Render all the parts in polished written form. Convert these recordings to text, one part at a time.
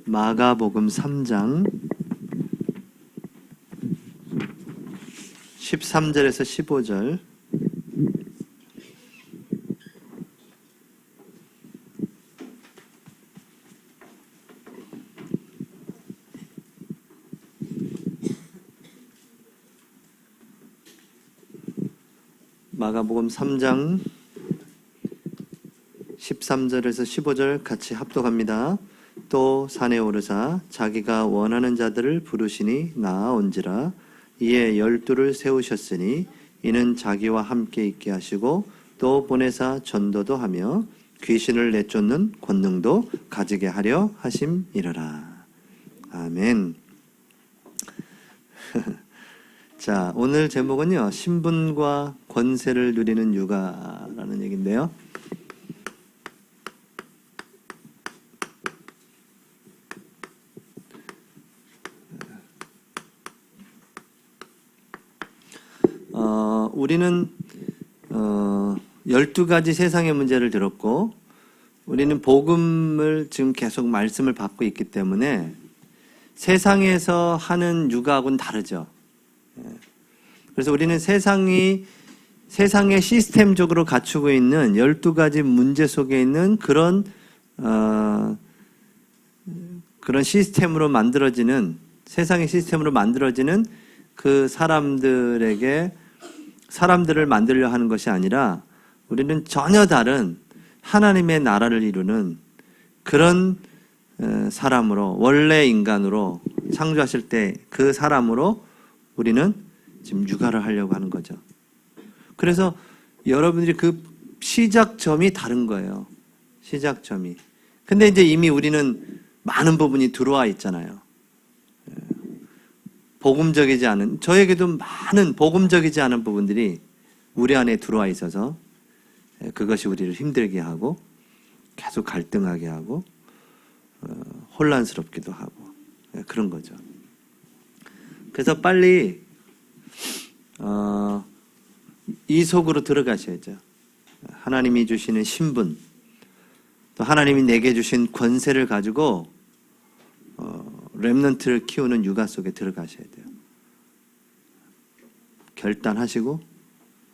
마가복음 3장 13절에서 15절. 마가복음 3장 13절에서 15절 같이 합독합니다. 또 산에 오르사 자기가 원하는 자들을 부르시니 나아온지라. 이에 12를 세우셨으니 이는 자기와 함께 있게 하시고 또 보내사 전도도 하며 귀신을 내쫓는 권능도 가지게 하려 하심이러라. 아멘. 자, 오늘 제목은요, 신분과 권세를 누리는 육아라는 얘기인데요. 우리는 12가지 세상의 문제를 들었고, 우리는 복음을 지금 계속 말씀을 받고 있기 때문에 세상에서 하는 육아하고는 다르죠. 그래서 우리는 세상에 시스템적으로 갖추고 있는 12가지 문제 속에 있는 그런 시스템으로 만들어지는, 세상의 시스템으로 만들어지는 그 사람들을 만들려 하는 것이 아니라 우리는 전혀 다른 하나님의 나라를 이루는 그런 사람으로, 원래 인간으로 창조하실 때 그 사람으로 우리는 지금 육아를 하려고 하는 거죠. 그래서 여러분들이 그 시작점이 다른 거예요. 시작점이. 근데 이제 이미 우리는 많은 부분이 들어와 있잖아요. 복음적이지 않은, 저에게도 많은 복음적이지 않은 부분들이 우리 안에 들어와 있어서 그것이 우리를 힘들게 하고 계속 갈등하게 하고 혼란스럽기도 하고 그런 거죠. 그래서 빨리 이 속으로 들어가셔야죠. 하나님이 주시는 신분, 또 하나님이 내게 주신 권세를 가지고 렘넌트를 키우는 육아 속에 들어가셔야 돼요. 결단하시고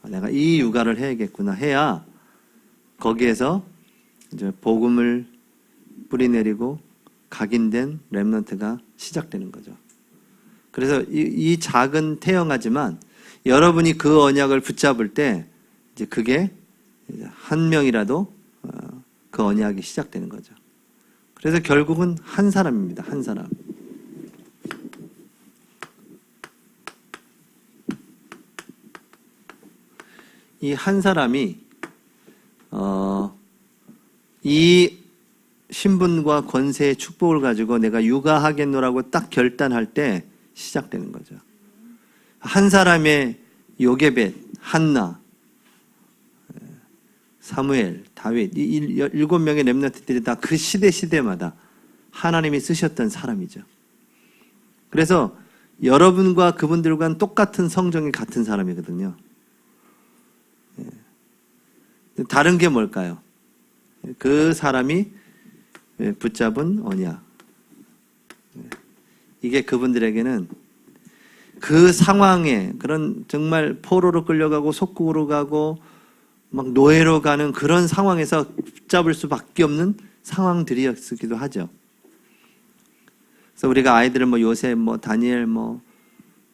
내가 이 육아를 해야겠구나 해야 거기에서 이제 복음을 뿌리내리고 각인된 렘넌트가 시작되는 거죠. 그래서 이 작은 태영하지만 여러분이 그 언약을 붙잡을 때 이제 그게 한 명이라도 그 언약이 시작되는 거죠. 그래서 결국은 한 사람입니다. 한 사람. 이 한 사람이 이 신분과 권세의 축복을 가지고 내가 육아하겠노라고 딱 결단할 때 시작되는 거죠. 한 사람의 요게벳, 한나, 사무엘, 다윗, 이 7명의 렘넌트들이 다 그 시대마다 하나님이 쓰셨던 사람이죠. 그래서 여러분과 그분들과는 똑같은 성정이 같은 사람이거든요. 다른 게 뭘까요? 그 사람이 붙잡은 언약. 이게 그분들에게는 그 상황에, 그런 정말 포로로 끌려가고 속국으로 가고 막 노예로 가는 그런 상황에서 붙잡을 수밖에 없는 상황들이었기도 하죠. 그래서 우리가 아이들은 뭐 요셉, 뭐 다니엘, 뭐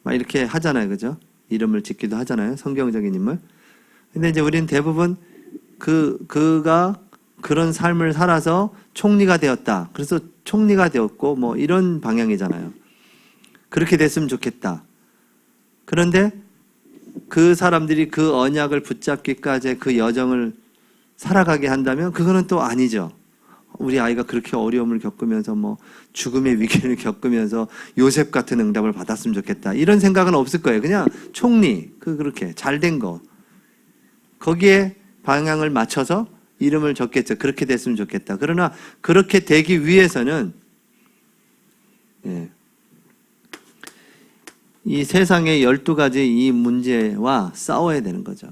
막 이렇게 하잖아요, 그죠? 이름을 짓기도 하잖아요, 성경적인 인물. 근데 이제 우리는 대부분 그가 그런 삶을 살아서 총리가 되었다. 그래서 총리가 되었고 뭐 이런 방향이잖아요. 그렇게 됐으면 좋겠다. 그런데 그 사람들이 그 언약을 붙잡기까지 그 여정을 살아가게 한다면 그거는 또 아니죠. 우리 아이가 그렇게 어려움을 겪으면서 뭐 죽음의 위기를 겪으면서 요셉 같은 응답을 받았으면 좋겠다. 이런 생각은 없을 거예요. 그냥 총리, 그렇게 잘된 거. 거기에 방향을 맞춰서 이름을 적겠죠. 그렇게 됐으면 좋겠다. 그러나 그렇게 되기 위해서는 이 세상의 12가지 이 문제와 싸워야 되는 거죠.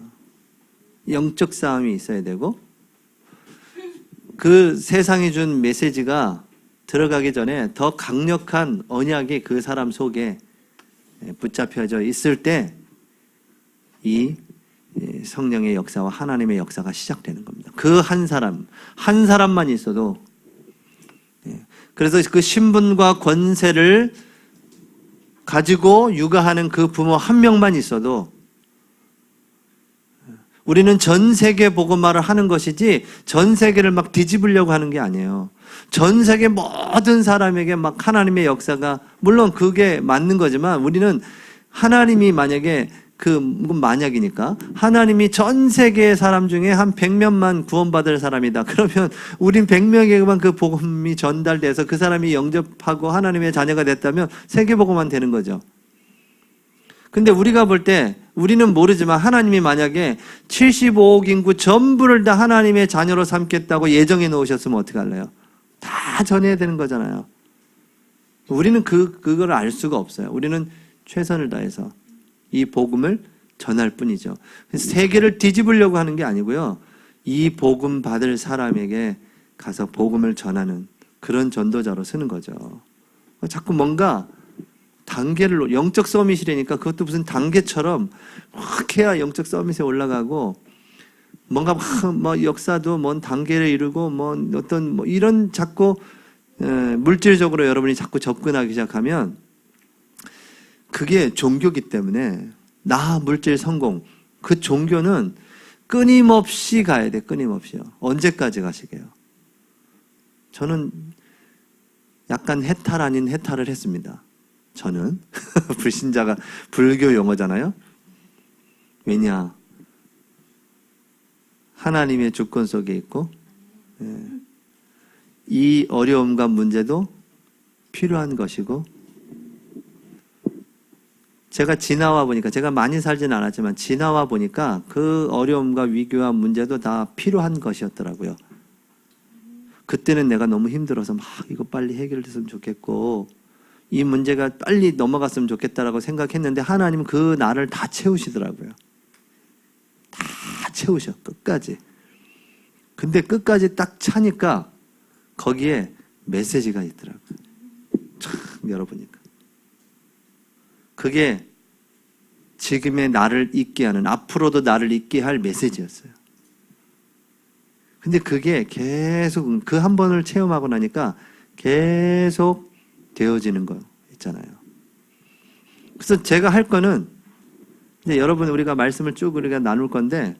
영적 싸움이 있어야 되고, 그 세상이 준 메시지가 들어가기 전에 더 강력한 언약이 그 사람 속에 붙잡혀져 있을 때 이 성령의 역사와 하나님의 역사가 시작되는 겁니다. 그 한 사람만 있어도. 그래서 그 신분과 권세를 가지고 육아하는 그 부모 한 명만 있어도 우리는 전 세계 복음화를 하는 것이지 전 세계를 막 뒤집으려고 하는 게 아니에요. 전 세계 모든 사람에게 막 하나님의 역사가, 물론 그게 맞는 거지만 우리는 하나님이 만약에 만약이니까 하나님이 전 세계의 사람 중에 한 100명만 구원받을 사람이다. 그러면 우린 100명에게만 그 복음이 전달돼서 그 사람이 영접하고 하나님의 자녀가 됐다면 세계복음만 되는 거죠. 근데 우리가 볼 때 우리는 모르지만 하나님이 만약에 75억 인구 전부를 다 하나님의 자녀로 삼겠다고 예정해 놓으셨으면 어떻게 할래요? 다 전해야 되는 거잖아요. 우리는 그걸 알 수가 없어요. 우리는 최선을 다해서 이 복음을 전할 뿐이죠. 세계를 뒤집으려고 하는 게 아니고요. 이 복음 받을 사람에게 가서 복음을 전하는 그런 전도자로 쓰는 거죠. 자꾸 뭔가 단계를, 영적 서밋이라니까 그것도 무슨 단계처럼 확 해야 영적 서밋에 올라가고, 뭔가 뭐 역사도 뭔 단계를 이루고 어떤 이런 자꾸 물질적으로 여러분이 자꾸 접근하기 시작하면 그게 종교기 때문에 물질 성공, 그 종교는 끊임없이 가야 돼. 끊임없이요. 언제까지 가시게요? 저는 약간 해탈 아닌 해탈을 했습니다. 저는 불신자가, 불교 용어잖아요. 왜냐? 하나님의 주권 속에 있고 이 어려움과 문제도 필요한 것이고, 제가 지나와 보니까, 제가 많이 살지는 않았지만 지나와 보니까 그 어려움과 위기와 문제도 다 필요한 것이었더라고요. 그때는 내가 너무 힘들어서 이거 빨리 해결됐으면 좋겠고 이 문제가 빨리 넘어갔으면 좋겠다라고 생각했는데 하나님은 그 나를 다 채우시더라고요. 다 채우셔, 끝까지. 근데 끝까지 딱 차니까 거기에 메시지가 있더라고요. 참 열어보니까 그게 지금의 나를 있게 하는, 앞으로도 나를 있게 할 메시지였어요. 근데 그게 계속 그 한 번을 체험하고 나니까 계속 되어지는 거 있잖아요. 그래서 제가 할 거는, 이제 여러분 우리가 말씀을 쭉 우리가 나눌 건데,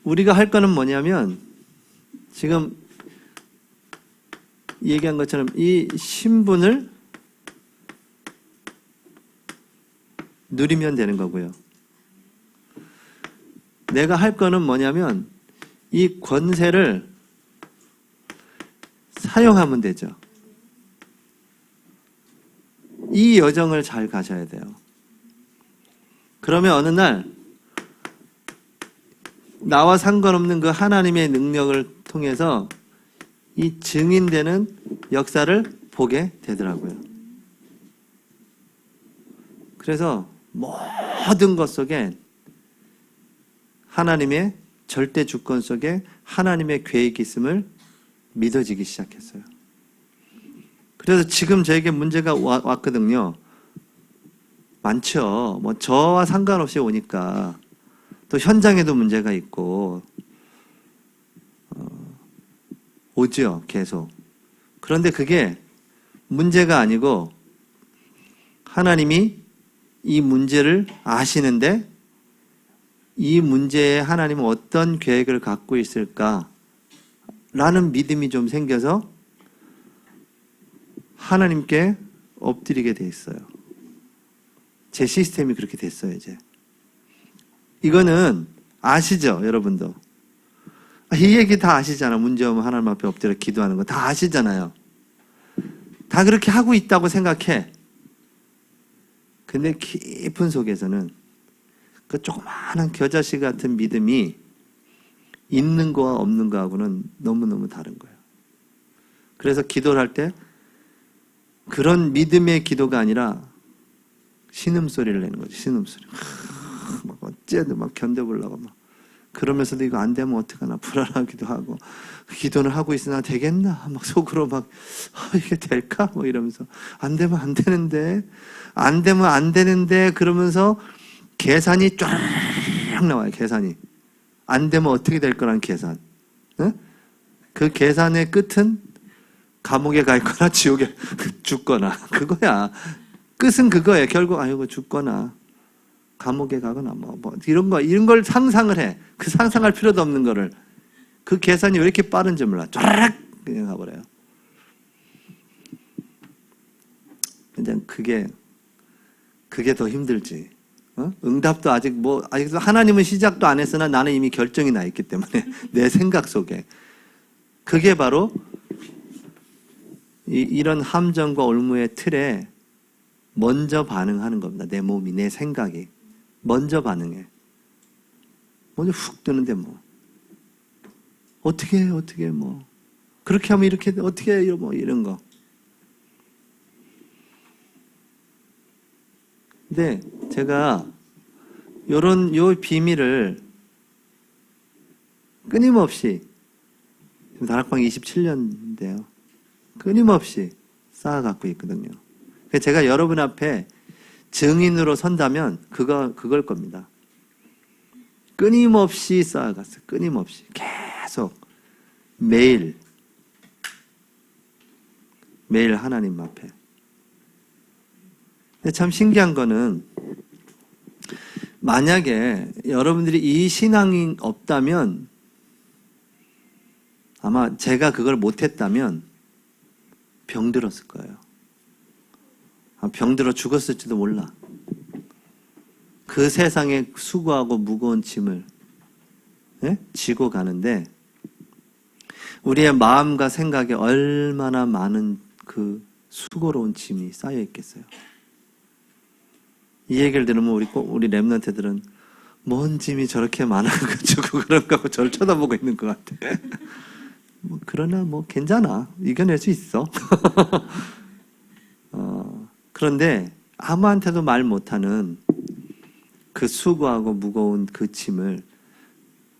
우리가 할 거는 뭐냐면 지금 얘기한 것처럼 이 신분을 누리면 되는 거고요. 내가 할 거는 뭐냐면 이 권세를 사용하면 되죠. 이 여정을 잘 가셔야 돼요. 그러면 어느 날 나와 상관없는 그 하나님의 능력을 통해서 이 증인되는 역사를 보게 되더라고요. 그래서 모든 것 속에 하나님의 절대 주권 속에 하나님의 계획이 있음을 믿어지기 시작했어요. 그래서 지금 저에게 문제가 왔거든요. 많죠. 저와 상관없이 오니까. 또 현장에도 문제가 있고 오죠, 계속. 그런데 그게 문제가 아니고 하나님이 이 문제를 아시는데 이 문제에 하나님은 어떤 계획을 갖고 있을까라는 믿음이 좀 생겨서 하나님께 엎드리게 돼 있어요. 제 시스템이 그렇게 됐어요, 이제. 이거는 아시죠, 여러분도? 이 얘기 다 아시잖아. 문제 오면 하나님 앞에 엎드려 기도하는 거 다 아시잖아요. 다 그렇게 하고 있다고 생각해. 근데 깊은 속에서는 그 조그마한 겨자씨 같은 믿음이 있는 거와 없는 거하고는 너무너무 다른 거예요. 그래서 기도를 할 때 그런 믿음의 기도가 아니라 신음소리를 내는 거죠. 신음소리. 막 어째도 막 견뎌보려고 막 그러면서도 이거 안 되면 어떡하나 불안하기도 하고, 기도는 하고 있으나 되겠나? 막 속으로 막, 이게 될까? 뭐 이러면서, 안 되면 안 되는데, 안 되면 안 되는데, 그러면서 계산이 쫙 나와요, 계산이. 안 되면 어떻게 될 거라는 계산. 응? 그 계산의 끝은 감옥에 가 있거나 지옥에 죽거나, 그거야. 끝은 그거예요. 결국, 아이고, 죽거나, 감옥에 가거나, 이런 걸 상상을 해. 그 상상할 필요도 없는 거를. 그 계산이 왜 이렇게 빠른지 몰라. 쫙! 그냥 가버려요. 그냥 그게 더 힘들지. 어? 응답도 아직도 하나님은 시작도 안 했으나 나는 이미 결정이 나 있기 때문에, 내 생각 속에. 그게 바로, 이런 함정과 올무의 틀에 먼저 반응하는 겁니다. 내 몸이, 내 생각이. 먼저 반응해. 먼저 훅 뜨는데 뭐. 어떻게 뭐. 그렇게 하면 이렇게, 어떻게 뭐, 이런 거. 근데 제가 요 비밀을 끊임없이, 지금 다락방 27년인데요. 끊임없이 쌓아갖고 있거든요. 제가 여러분 앞에 증인으로 선다면 그걸 겁니다. 끊임없이 쌓아갔어요. 끊임없이. 계속. 매일 하나님 앞에. 근데 참 신기한 거는, 만약에 여러분들이 이 신앙이 없다면, 아마 제가 그걸 못했다면 병들었을 거예요. 병들어 죽었을지도 몰라. 그 세상에 수고하고 무거운 짐을 지고 가는데, 우리의 마음과 생각에 얼마나 많은 그 수고로운 짐이 쌓여 있겠어요. 이 얘기를 들으면 우리 랩런트들은 뭔 짐이 저렇게 많아가지고 그런가 하고 저를 쳐다보고 있는 것 같아. 그러나 괜찮아. 이겨낼 수 있어. 그런데 아무한테도 말 못하는 그 수고하고 무거운 그 짐을,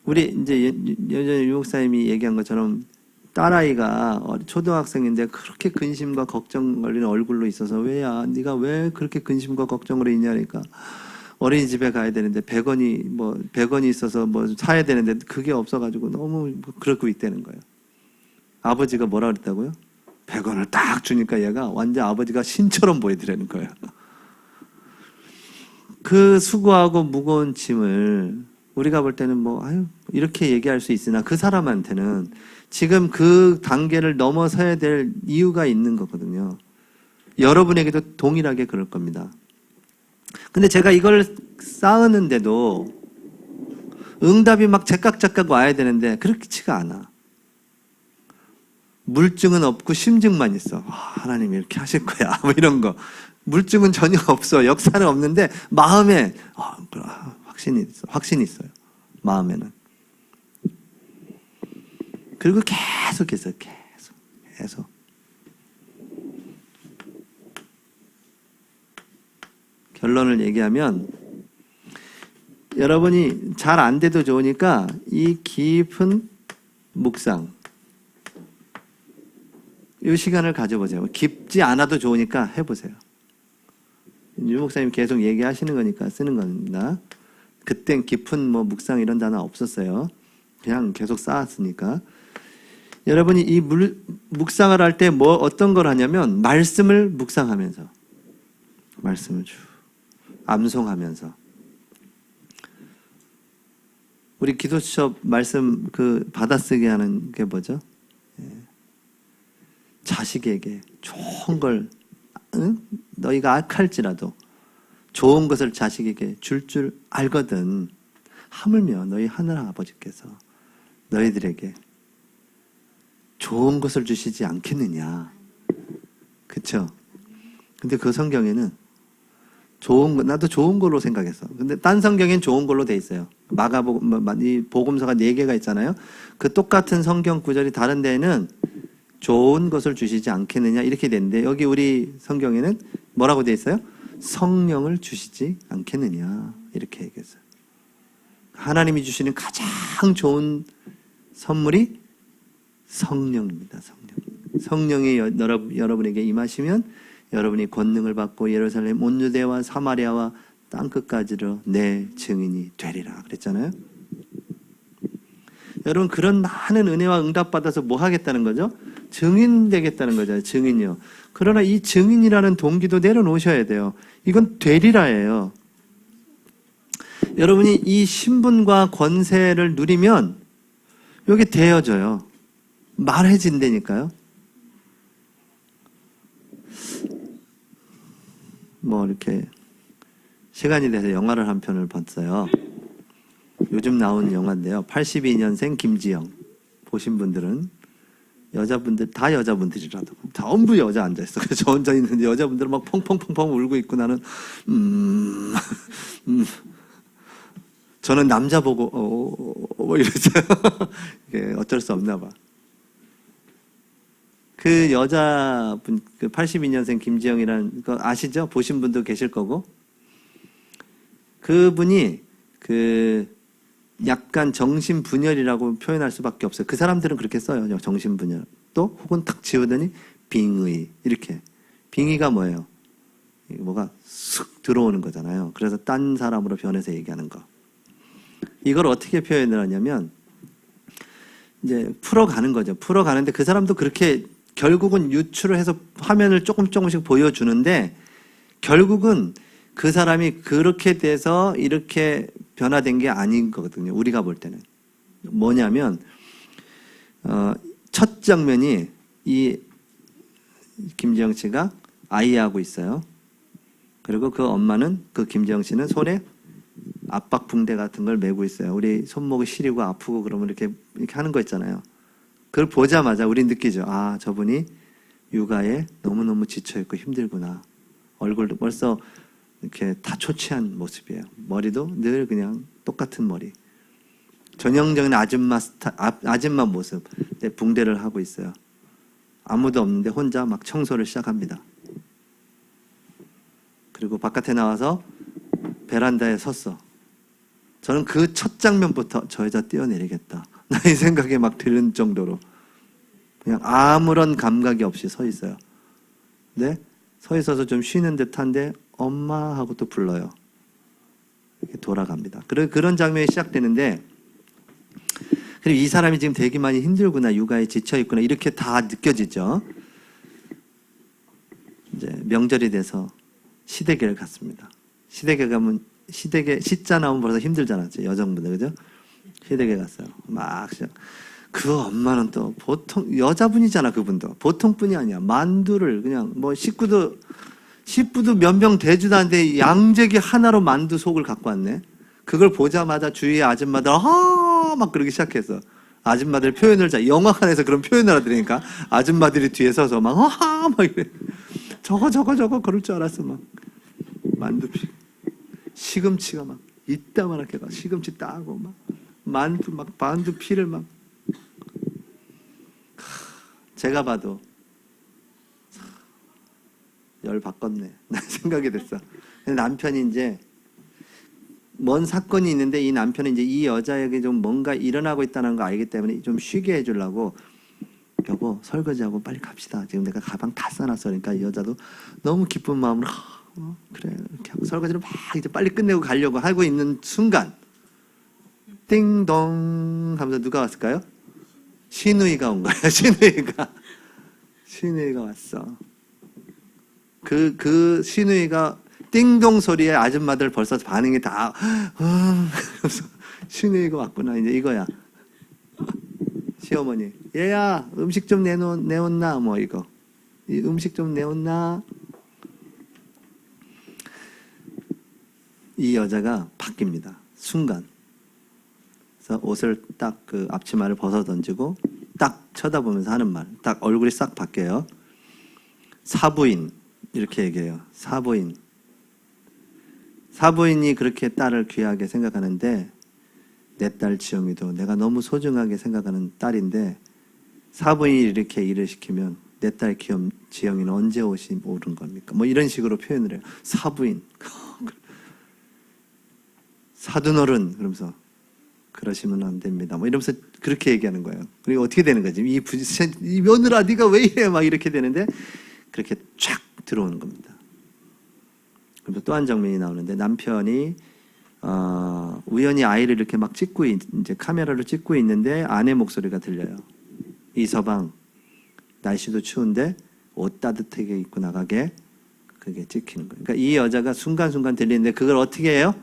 우리 이제 여전히 유 목사님이 얘기한 것처럼 딸아이가 초등학생인데 그렇게 근심과 걱정 걸리는 얼굴로 있어서, 네가 왜 그렇게 근심과 걱정으로 있냐니까, 어린이집에 가야 되는데 100원이 있어서 사야 되는데 그게 없어가지고 너무 그러고 있다는 거예요. 아버지가 뭐라 그랬다고요? 100원을 딱 주니까 얘가 완전 아버지가 신처럼 보이더라는 거예요. 그 수고하고 무거운 짐을 우리가 볼 때는 이렇게 얘기할 수 있으나, 그 사람한테는 지금 그 단계를 넘어서야 될 이유가 있는 거거든요. 여러분에게도 동일하게 그럴 겁니다. 근데 제가 이걸 쌓았는데도 응답이 막 제깍제깍 와야 되는데 그렇지가 않아. 물증은 없고 심증만 있어. 하나님이 이렇게 하실 거야. 이런 거. 물증은 전혀 없어. 역사는 없는데 마음에 확신이 있어요. 마음에는. 그리고 계속해서 계속 결론을 얘기하면, 여러분이 잘 안 돼도 좋으니까 이 깊은 묵상, 이 시간을 가져보세요. 깊지 않아도 좋으니까 해보세요. 유 목사님 계속 얘기하시는 거니까 쓰는 겁니다. 그땐 깊은 묵상 이런 단어 없었어요. 그냥 계속 쌓았으니까. 여러분이 이 묵상을 할 때 어떤 걸 하냐면, 말씀을 묵상하면서, 말씀을 쭉 암송하면서. 우리 기도 수첩 말씀 받아쓰기 하는 게 뭐죠? 자식에게 좋은 걸, 너희가 악할지라도 좋은 것을 자식에게 줄 알거든. 하물며 너희 하늘 아버지께서 너희들에게 좋은 것을 주시지 않겠느냐. 그쵸? 근데 그 성경에는 나도 좋은 걸로 생각했어. 근데 딴 성경엔 좋은 걸로 돼 있어요. 이 복음서가 4개가 있잖아요. 그 똑같은 성경 구절이 다른 데에는 좋은 것을 주시지 않겠느냐 이렇게 되는데, 여기 우리 성경에는 뭐라고 돼 있어요? 성령을 주시지 않겠느냐 이렇게 얘기했어요. 하나님이 주시는 가장 좋은 선물이 성령입니다. 성령이 여러분에게 임하시면 여러분이 권능을 받고 예루살렘 온 유대와 사마리아와 땅끝까지로 내 증인이 되리라 그랬잖아요. 여러분 그런 많은 은혜와 응답 받아서 뭐 하겠다는 거죠? 증인 되겠다는 거죠. 증인이요. 그러나 이 증인이라는 동기도 내려놓으셔야 돼요. 이건 되리라예요. 여러분이 이 신분과 권세를 누리면 여기 되어져요. 말해진다니까요. 뭐 이렇게 시간이 돼서 영화를 한 편을 봤어요. 요즘 나온 영화인데요. 82년생 김지영. 보신 분들은 여자분들 다 여자분들이라도 전부 여자 앉아있어. 그래서 저 혼자 있는데 여자분들은 막 펑펑펑펑 울고 있고 나는 저는 남자 보고 뭐 이랬어요. 이게 어쩔 수 없나 봐. 그 여자분 그 82년생 김지영이라는 거 아시죠? 보신 분도 계실 거고. 그분이 그 약간 정신분열이라고 표현할 수밖에 없어요. 그 사람들은 그렇게 써요. 정신분열. 또 혹은 탁 지우더니 빙의 이렇게. 빙의가 뭐예요? 뭐가 쑥 들어오는 거잖아요. 그래서 딴 사람으로 변해서 얘기하는 거. 이걸 어떻게 표현을 하냐면 이제 풀어가는 거죠. 풀어가는데 그 사람도 그렇게 결국은 유출을 해서 화면을 조금씩 보여주는데 결국은 그 사람이 그렇게 돼서 이렇게 변화된 게 아닌 거거든요. 우리가 볼 때는. 뭐냐면 첫 장면이 이 김지영 씨가 아이하고 있어요. 그리고 그 엄마는 그 김지영 씨는 손에 압박 붕대 같은 걸 메고 있어요. 우리 손목이 시리고 아프고 그러면 이렇게 하는 거 있잖아요. 그걸 보자마자 우린 느끼죠. 아, 저분이 육아에 너무너무 지쳐있고 힘들구나. 얼굴도 벌써 이렇게 다 초췌한 모습이에요. 머리도 늘 그냥 똑같은 머리. 전형적인 아줌마 모습. 근데 붕대를 하고 있어요. 아무도 없는데 혼자 막 청소를 시작합니다. 그리고 바깥에 나와서 베란다에 섰어. 저는 그 첫 장면부터 저 여자 뛰어내리겠다. 이 생각이 막 드는 정도로 그냥 아무런 감각이 없이 서 있어요. 네? 서 있어서 좀 쉬는 듯한데 엄마 하고 또 불러요. 이렇게 돌아갑니다. 그런 장면이 시작되는데 그리고 이 사람이 지금 되게 많이 힘들구나. 육아에 지쳐있구나. 이렇게 다 느껴지죠. 이제 명절이 돼서 시댁에를 갔습니다. 시댁에 가면 시자 나오면 벌써 힘들잖아. 여성분들 그죠? 시댁에 갔어요. 막 시작. 그 엄마는 또 보통 여자분이잖아. 그분도 보통 분이 아니야. 만두를 그냥 뭐 식구도 몇 명 되지도 않는데 양재기 하나로 만두 속을 갖고 왔네. 그걸 보자마자 주위의 아줌마들 막 그러기 시작했어. 아줌마들 표현을 영화관에서 그런 표현을 하더라니까. 아줌마들이 뒤에 서서 막 이래. 저거 그럴 줄 알았어. 막 만두피 시금치가 막 이따만하게 막 시금치 따고 막 만두 피를 막 제가 봐도 열 바꿨네. 생각이 됐어. 남편이 이제 뭔 사건이 있는데 이 남편은 이제 이 여자에게 좀 뭔가 일어나고 있다는 거 알기 때문에 좀 쉬게 해주려고 여보 설거지하고 빨리 갑시다. 지금 내가 가방 다 싸놨어. 그러니까 이 여자도 너무 기쁜 마음으로 그래 이렇게 하고 설거지를 막 이제 빨리 끝내고 가려고 하고 있는 순간 띵동 하면서 누가 왔을까요? 시누이가 온 거야. 시누이가 왔어. 그 시누이가 띵동 소리에 아줌마들 벌써 반응이 다 시누이가 왔구나. 이제 이거야. 시어머니 얘야 음식 좀 내온나 뭐 이거 이 음식 좀 내온나. 이 여자가 바뀝니다. 순간. 그래서 옷을 딱 그 앞치마를 벗어 던지고 딱 쳐다보면서 하는 말. 딱 얼굴이 싹 바뀌어요. 사부인 이렇게 얘기해요. 사부인이 그렇게 딸을 귀하게 생각하는데 내 딸 지영이도 내가 너무 소중하게 생각하는 딸인데 사부인이 이렇게 일을 시키면 내 딸 지영이는 언제 옷이 오른 겁니까? 뭐 이런 식으로 표현을 해요. 사부인 사돈어른 그러면서 그러시면 안 됩니다. 뭐 이러면서 그렇게 얘기하는 거예요. 그리고 어떻게 되는 거지? 이 며느라 네가 왜 이래? 막 이렇게 되는데 그렇게 쫙 들어오는 겁니다. 그리고 또 한 장면이 나오는데 남편이 우연히 아이를 이렇게 막 찍고 이제 카메라로 찍고 있는데 아내 목소리가 들려요. 이서방, 날씨도 추운데 옷 따뜻하게 입고 나가게. 그게 찍히는 거예요. 그러니까 이 여자가 순간순간 들리는데 그걸 어떻게 해요?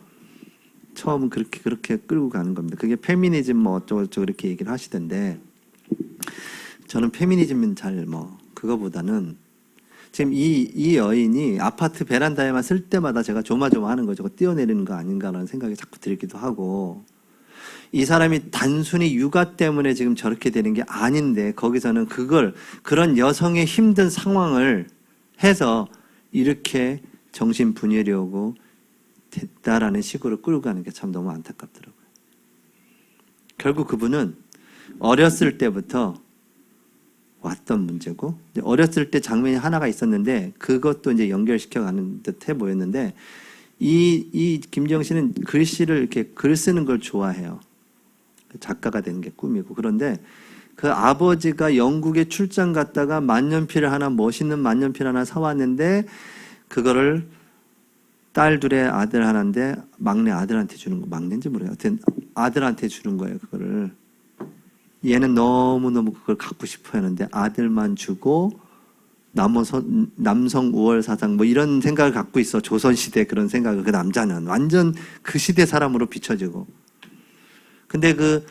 처음은 그렇게 끌고 가는 겁니다. 그게 페미니즘 뭐 어쩌고저쩌고 이렇게 얘기를 하시던데 저는 페미니즘은 잘 그거보다는 지금 이 여인이 아파트 베란다에만 쓸 때마다 제가 조마조마하는 거죠. 뛰어내리는 거 아닌가라는 생각이 자꾸 들기도 하고 이 사람이 단순히 육아 때문에 지금 저렇게 되는 게 아닌데 거기서는 그런 여성의 힘든 상황을 해서 이렇게 정신분열이 오고 됐다라는 식으로 끌고 가는 게 참 너무 안타깝더라고요. 결국 그분은 어렸을 때부터 왔던 문제고 어렸을 때 장면이 하나가 있었는데 그것도 이제 연결시켜 가는 듯해 보였는데 이 김지영 씨는 글씨를 이렇게 글 쓰는 걸 좋아해요. 작가가 되는 게 꿈이고 그런데 그 아버지가 영국에 출장 갔다가 만년필을 하나 멋있는 만년필 하나 사왔는데 그거를 딸 둘의 아들 하나인데 막내 아들한테 주는 거 막내인지 모르겠어요. 하여튼 아들한테 주는 거예요. 그거를 얘는 너무너무 그걸 갖고 싶어 하는데 아들만 주고 남성 우월 사상 뭐 이런 생각을 갖고 있어. 조선시대 그런 생각을 그 남자는 완전 그 시대 사람으로 비춰지고 근데 그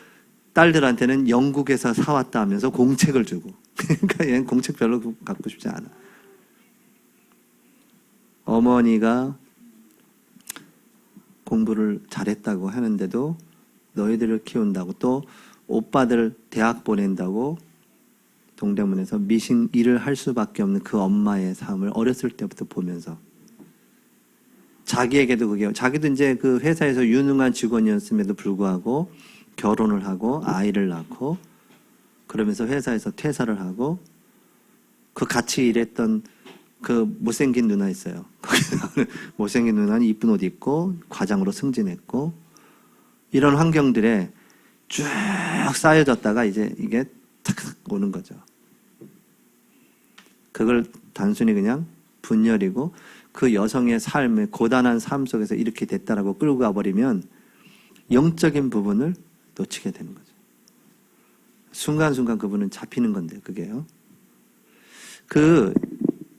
딸들한테는 영국에서 사왔다 하면서 공책을 주고 그러니까 얘는 공책 별로 갖고 싶지 않아. 어머니가 공부를 잘했다고 하는데도 너희들을 키운다고 또 오빠들 대학 보낸다고 동대문에서 미싱 일을 할 수밖에 없는 그 엄마의 삶을 어렸을 때부터 보면서 자기에게도 그게 자기도 이제 그 회사에서 유능한 직원이었음에도 불구하고 결혼을 하고 아이를 낳고 그러면서 회사에서 퇴사를 하고 그 같이 일했던 그 못생긴 누나 있어요. 못생긴 누나는 이쁜 옷 입고 과장으로 승진했고 이런 환경들에 쭉 쌓여졌다가 이제 이게 탁 오는 거죠. 그걸 단순히 그냥 분열이고 그 여성의 삶의 고단한 삶 속에서 이렇게 됐다라고 끌고 가버리면 영적인 부분을 놓치게 되는 거죠. 순간순간 그분은 잡히는 건데요. 그게요.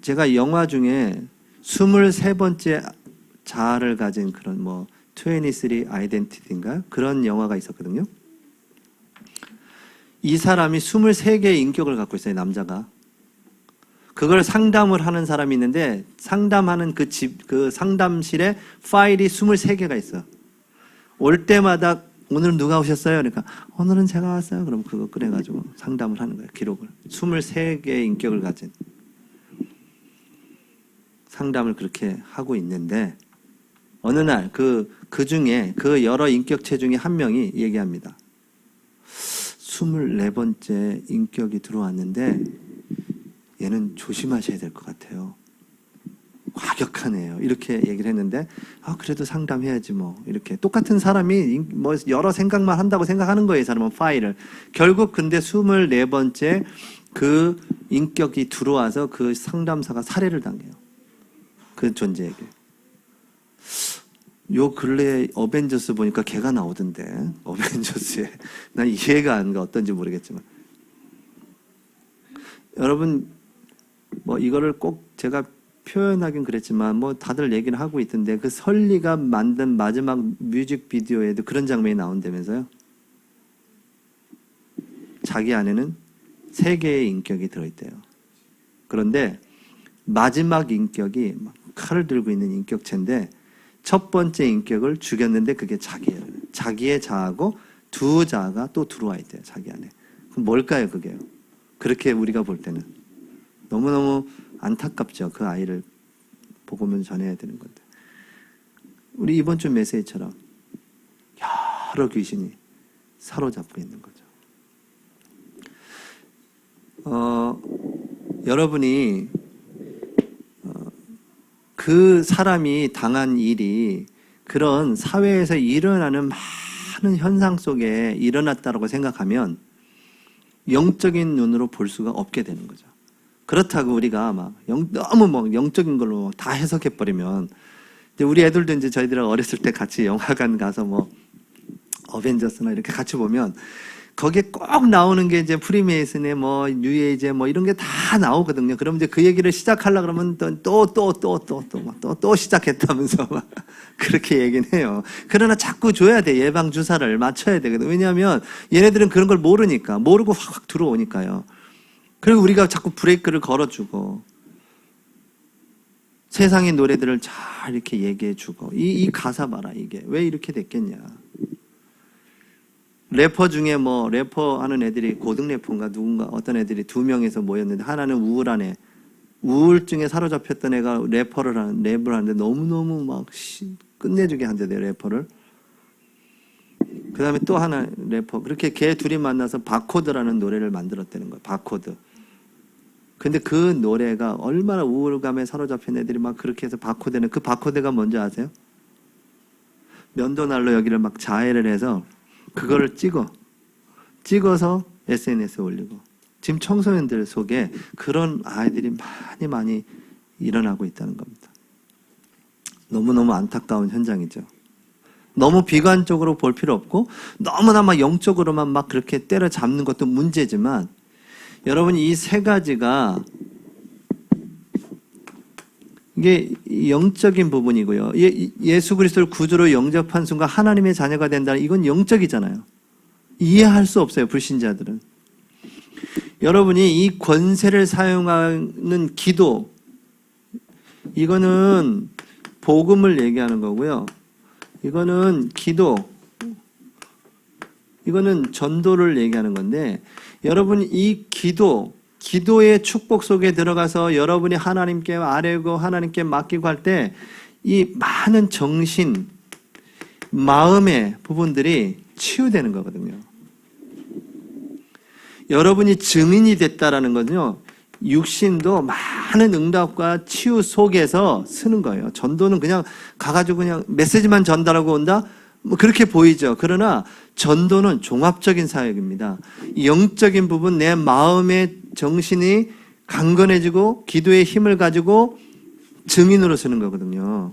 제가 영화 중에 23번째 자아를 가진 그런 23 아이덴티티인가? 그런 영화가 있었거든요. 이 사람이 23개의 인격을 갖고 있어요, 남자가. 그걸 상담을 하는 사람이 있는데 상담하는 그 상담실에 파일이 23개가 있어. 올 때마다 오늘은 누가 오셨어요? 그러니까 오늘은 제가 왔어요. 그럼 그거 꺼내가지고 상담을 하는 거예요. 기록을. 23개의 인격을 가진. 상담을 그렇게 하고 있는데 어느 날 그 중에 그 여러 인격체 중에 한 명이 얘기합니다. 24번째 인격이 들어왔는데 얘는 조심하셔야 될 것 같아요. 과격하네요. 이렇게 얘기를 했는데 그래도 상담해야지 뭐 이렇게 똑같은 사람이 여러 생각만 한다고 생각하는 거예요. 이 사람은 파일을. 결국 근데 24번째 그 인격이 들어와서 그 상담사가 살해를 당해요. 그 존재에게. 요 근래에 어벤져스 보니까 걔가 나오던데 어벤져스에 난 이해가 안 가 어떤지 모르겠지만 여러분 이거를 꼭 제가 표현하긴 그랬지만 다들 얘기를 하고 있던데 그 설리가 만든 마지막 뮤직비디오에도 그런 장면이 나온다면서요. 자기 안에는 3개의 인격이 들어있대요. 그런데 마지막 인격이 칼을 들고 있는 인격체인데 첫 번째 인격을 죽였는데 그게 자기예요. 자기의 자아고 두 자아가 또 들어와 있대요. 자기 안에. 그럼 뭘까요 그게요? 그렇게 우리가 볼 때는 너무너무 안타깝죠. 그 아이를 보고면 전해야 되는 건데 우리 이번 주 메시지처럼 여러 귀신이 사로잡고 있는 거죠. 여러분이 그 사람이 당한 일이 그런 사회에서 일어나는 많은 현상 속에 일어났다고 생각하면 영적인 눈으로 볼 수가 없게 되는 거죠. 그렇다고 우리가 막 너무 뭐 영적인 걸로 다 해석해버리면, 우리 애들도 이제 저희들하고 어렸을 때 같이 영화관 가서 뭐 어벤져스나 이렇게 같이 보면 거기에 꼭 나오는 게 이제 프리메이슨의 뭐 뉴에이제 뭐 이런 게 다 나오거든요. 그럼 이제 그 얘기를 시작하려고 그러면 또 시작했다면서 막 그렇게 얘기는 해요. 그러나 자꾸 줘야 돼. 예방 주사를 맞춰야 되거든. 왜냐하면 얘네들은 그런 걸 모르니까, 모르고 확 들어오니까요. 그리고 우리가 자꾸 브레이크를 걸어주고 세상의 노래들을 잘 이렇게 얘기해주고 이 가사 봐라, 이게 왜 이렇게 됐겠냐. 래퍼 중에 뭐 래퍼 하는 애들이 고등 래퍼인가 누군가 어떤 애들이 2명에서 모였는데, 하나는 우울한 애, 우울증에 사로잡혔던 애가 래퍼를 랩을 하는데 너무너무 막 끝내주게 한대요, 래퍼를. 그 다음에 또 하나 래퍼, 그렇게 걔 둘이 만나서 바코드라는 노래를 만들었다는 거예요. 바코드. 근데 그 노래가 얼마나 우울감에 사로잡힌 애들이 막 그렇게 해서 바코드는, 그 바코드가 뭔지 아세요? 면도날로 여기를 막 자해를 해서 그거를 찍어서 SNS에 올리고, 지금 청소년들 속에 그런 아이들이 많이 일어나고 있다는 겁니다. 너무너무 안타까운 현장이죠. 너무 비관적으로 볼 필요 없고 너무나 막 영적으로만 막 그렇게 때려잡는 것도 문제지만, 여러분 이 세 가지가 이게 영적인 부분이고요. 예수 그리스도를 구주로 영접한 순간 하나님의 자녀가 된다는, 이건 영적이잖아요. 이해할 수 없어요, 불신자들은. 여러분이 이 권세를 사용하는 기도, 이거는 복음을 얘기하는 거고요. 이거는 기도, 이거는 전도를 얘기하는 건데, 여러분 이 기도의 축복 속에 들어가서 여러분이 하나님께 아뢰고 하나님께 맡기고 할 때 이 많은 정신, 마음의 부분들이 치유되는 거거든요. 여러분이 증인이 됐다라는 건요, 육신도 많은 응답과 치유 속에서 쓰는 거예요. 전도는 그냥 가가지고 그냥 메시지만 전달하고 온다? 뭐 그렇게 보이죠. 그러나 전도는 종합적인 사역입니다. 영적인 부분, 내 마음의 정신이 강건해지고 기도의 힘을 가지고 증인으로 쓰는 거거든요.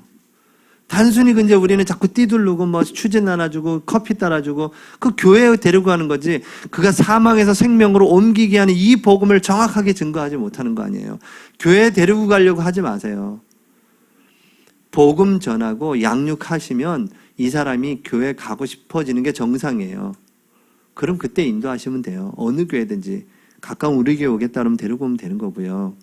단순히 근데 우리는 자꾸 띠두르고 뭐 휴지 나눠주고 커피 따라주고 그 교회에 데리고 가는 거지, 그가 사망에서 생명으로 옮기게 하는 이 복음을 정확하게 증거하지 못하는 거 아니에요. 교회에 데리고 가려고 하지 마세요. 복음 전하고 양육하시면 이 사람이 교회 가고 싶어지는 게 정상이에요. 그럼 그때 인도하시면 돼요. 어느 교회든지 가까운 우리 교회 오겠다 그러면 데리고 오면 되는 거고요.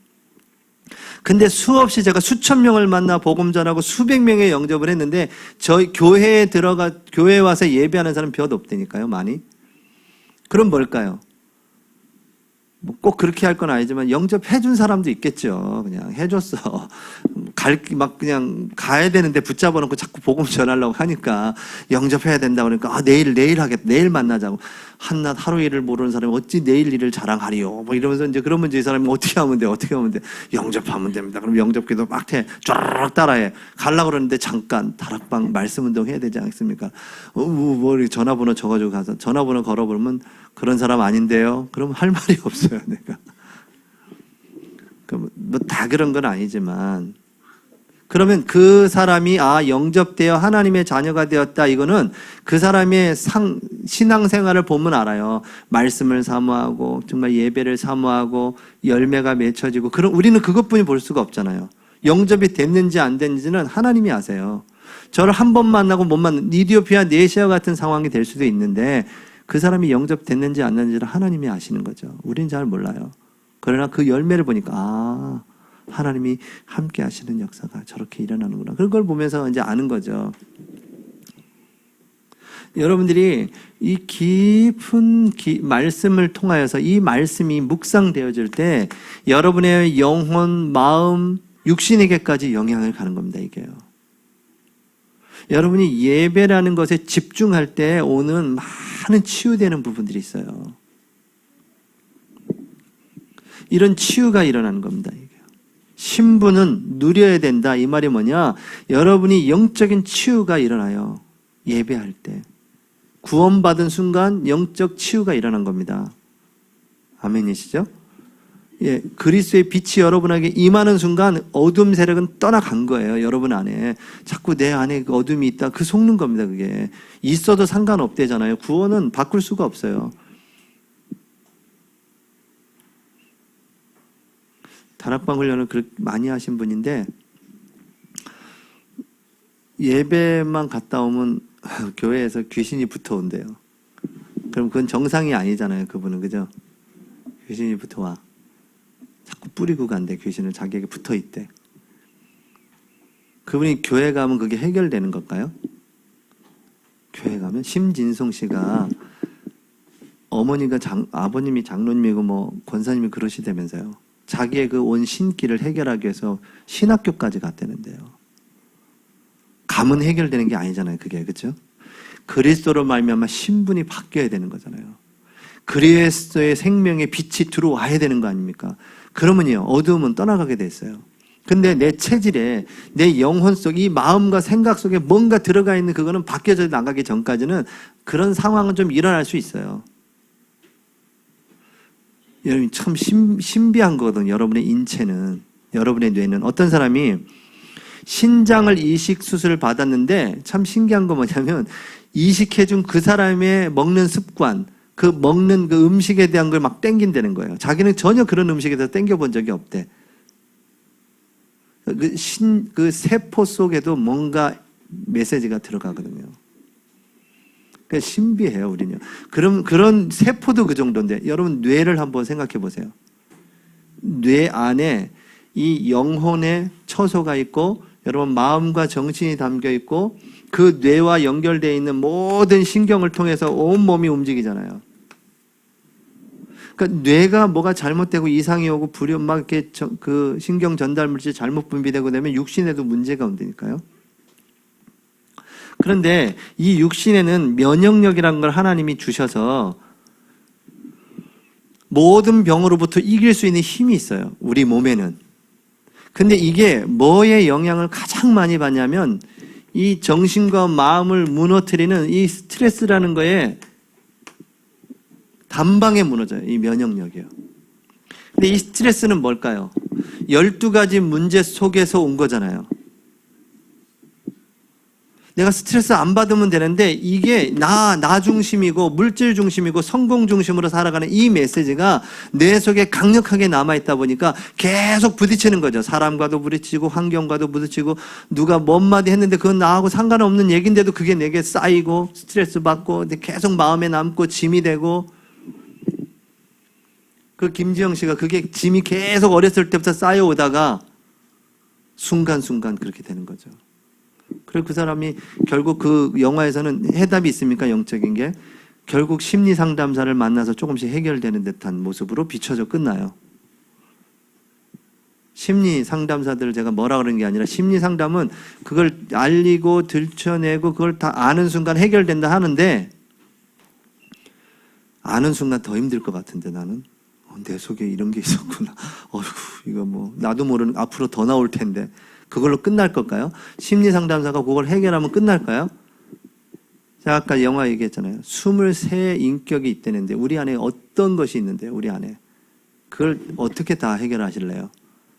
근데 수없이 제가 수천 명을 만나 복음 전하고 수백 명의 영접을 했는데, 저희 교회에 와서 예배하는 사람 몇 없다니까요, 많이. 그럼 뭘까요? 뭐 꼭 그렇게 할 건 아니지만 영접해준 사람도 있겠죠. 그냥 해줬어. 막 그냥 가야 되는데 붙잡아 놓고 자꾸 복음 전하려고 하니까 영접해야 된다 그러니까 내일 하겠다. 내일 만나자고. 한낮 하루 일을 모르는 사람이 어찌 내일 일을 자랑하리요. 뭐 이러면서 이제 그러면 이제 이 사람이 어떻게 하면 돼? 영접하면 됩니다. 그럼 영접기도 막 해. 쫙 따라해. 가려고 그러는데 잠깐 다락방 말씀 운동 해야 되지 않겠습니까? 뭐 전화번호 적어주고 가서 전화번호 걸어보면 그런 사람 아닌데요. 그럼 할 말이 없어요, 내가. 뭐 다 그런 건 아니지만, 그러면 그 사람이 영접되어 하나님의 자녀가 되었다, 이거는 그 사람의 신앙생활을 보면 알아요. 말씀을 사모하고 정말 예배를 사모하고 열매가 맺혀지고, 그럼 우리는 그것뿐이 볼 수가 없잖아요. 영접이 됐는지 안 됐는지는 하나님이 아세요. 저를 한 번 만나고 못 만난 이디오피아 네시아 같은 상황이 될 수도 있는데, 그 사람이 영접됐는지 안 됐는지를 하나님이 아시는 거죠. 우린 잘 몰라요. 그러나 그 열매를 보니까 하나님이 함께 하시는 역사가 저렇게 일어나는구나. 그걸 보면서 이제 아는 거죠. 여러분들이 이 깊은 말씀을 통하여서 이 말씀이 묵상되어질 때 여러분의 영혼, 마음, 육신에게까지 영향을 가는 겁니다, 이게요. 여러분이 예배라는 것에 집중할 때 오는 많은 치유되는 부분들이 있어요. 이런 치유가 일어나는 겁니다, 이게. 신부는 누려야 된다, 이 말이 뭐냐? 여러분이 영적인 치유가 일어나요. 예배할 때, 구원받은 순간 영적 치유가 일어난 겁니다. 아멘이시죠? 예, 그리스도의 빛이 여러분에게 임하는 순간 어둠 세력은 떠나간 거예요. 여러분 안에. 자꾸 내 안에 어둠이 있다. 그 속는 겁니다. 그게. 있어도 상관없대잖아요. 구원은 바꿀 수가 없어요. 다락방 훈련을 그렇게 많이 하신 분인데 예배만 갔다 오면 교회에서 귀신이 붙어온대요. 그럼 그건 정상이 아니잖아요. 그분은. 그죠? 귀신이 붙어와. 자꾸 뿌리고 간대. 귀신을 자기에게 붙어있대. 그분이 교회 가면 그게 해결되는 걸까요? 교회 가면? 심진송 씨가 어머니가 아버님이 장로님이고 뭐 권사님이 그러시다면서요. 자기의 그 온 신기를 해결하기 위해서 신학교까지 갔다는데요. 가면 해결되는 게 아니잖아요. 그게. 그렇죠? 그리스도로 말미암아 신분이 바뀌어야 되는 거잖아요. 그리스도의 생명의 빛이 들어와야 되는 거 아닙니까? 그러면요, 어두움은 떠나가게 됐어요. 근데 내 체질에, 내 영혼 속, 이 마음과 생각 속에 뭔가 들어가 있는 그거는 바뀌어져 나가기 전까지는 그런 상황은 좀 일어날 수 있어요. 여러분, 참 신비한 거거든요. 여러분의 인체는, 여러분의 뇌는. 어떤 사람이 신장을 이식 수술을 받았는데 참 신기한 거 뭐냐면 이식해준 그 사람의 먹는 습관, 그 먹는 그 음식에 대한 걸 막 땡긴다는 거예요. 자기는 전혀 그런 음식에 대해서 땡겨본 적이 없대. 그 세포 속에도 뭔가 메시지가 들어가거든요. 그러니까 신비해요, 우리는. 그런 세포도 그 정도인데, 여러분 뇌를 한번 생각해 보세요. 뇌 안에 이 영혼의 처소가 있고, 여러분 마음과 정신이 담겨 있고, 그 뇌와 연결되어 있는 모든 신경을 통해서 온 몸이 움직이잖아요. 그러니까 뇌가 뭐가 잘못되고 이상이 오고 불이 막 이렇게 그 신경 전달 물질 잘못 분비되고 되면 육신에도 문제가 온다니까요. 그런데 이 육신에는 면역력이라는 걸 하나님이 주셔서 모든 병으로부터 이길 수 있는 힘이 있어요. 우리 몸에는. 근데 이게 뭐에 영향을 가장 많이 받냐면 이 정신과 마음을 무너뜨리는 이 스트레스라는 거에 단방에 무너져요. 이 면역력이요. 근데 이 스트레스는 뭘까요? 12가지 문제 속에서 온 거잖아요. 내가 스트레스 안 받으면 되는데 이게 나 중심이고 물질 중심이고 성공 중심으로 살아가는 이 메시지가 뇌 속에 강력하게 남아있다 보니까 계속 부딪히는 거죠. 사람과도 부딪히고 환경과도 부딪히고 누가 뭔 마디 했는데 그건 나하고 상관없는 얘기인데도 그게 내게 쌓이고 스트레스 받고 계속 마음에 남고 짐이 되고 그 김지영 씨가 그게 짐이 계속 어렸을 때부터 쌓여오다가 순간순간 그렇게 되는 거죠. 그리고 그 사람이 결국 그 영화에서는 해답이 있습니까? 영적인 게. 결국 심리 상담사를 만나서 조금씩 해결되는 듯한 모습으로 비춰져 끝나요. 심리 상담사들을 제가 뭐라 그러는 게 아니라 심리 상담은 그걸 알리고 들춰내고 그걸 다 아는 순간 해결된다 하는데 아는 순간 더 힘들 것 같은데 나는. 내 속에 이런 게 있었구나. 어휴, 이거 뭐 나도 모르는 앞으로 더 나올 텐데 그걸로 끝날 걸까요? 심리 상담사가 그걸 해결하면 끝날까요? 제가 아까 영화 얘기했잖아요. 23 인격이 있다는데 우리 안에 어떤 것이 있는데 우리 안에 그걸 어떻게 다 해결하실래요?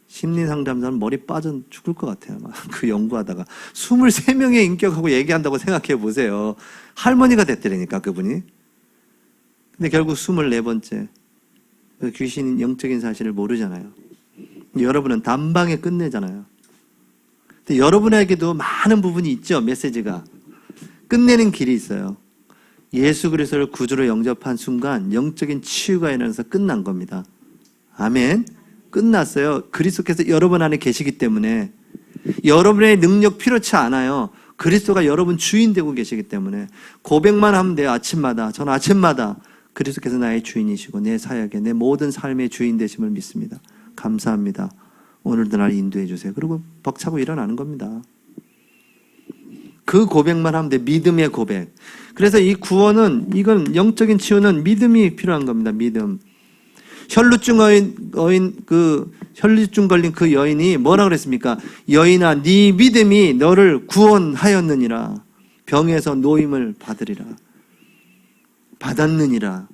심리 상담사는 머리 빠져 죽을 것 같아요. 그 연구하다가 23명의 인격하고 얘기한다고 생각해 보세요. 할머니가 됐더라니까 그분이. 근데 결국 24번째 그 귀신 영적인 사실을 모르잖아요. 여러분은 단방에 끝내잖아요. 근데 여러분에게도 많은 부분이 있죠. 메시지가. 끝내는 길이 있어요. 예수 그리스도를 구주로 영접한 순간 영적인 치유가 일어나서 끝난 겁니다. 아멘. 끝났어요. 그리스도께서 여러분 안에 계시기 때문에 여러분의 능력 필요치 않아요. 그리스도가 여러분 주인 되고 계시기 때문에 고백만 하면 돼요. 아침마다. 저는 아침마다 그리스도께서 나의 주인이시고 내 사역에 내 모든 삶의 주인 되심을 믿습니다. 감사합니다. 오늘도 날 인도해 주세요. 그리고 벅차고 일어나는 겁니다. 그 고백만 하면 돼. 믿음의 고백. 그래서 이 구원은 이건 영적인 치유는 믿음이 필요한 겁니다. 믿음. 혈루증 혈루증 걸린 그 여인이 뭐라 그랬습니까? 여인아 네 믿음이 너를 구원하였느니라. 병에서 노임을 받으리라. 받았느니라.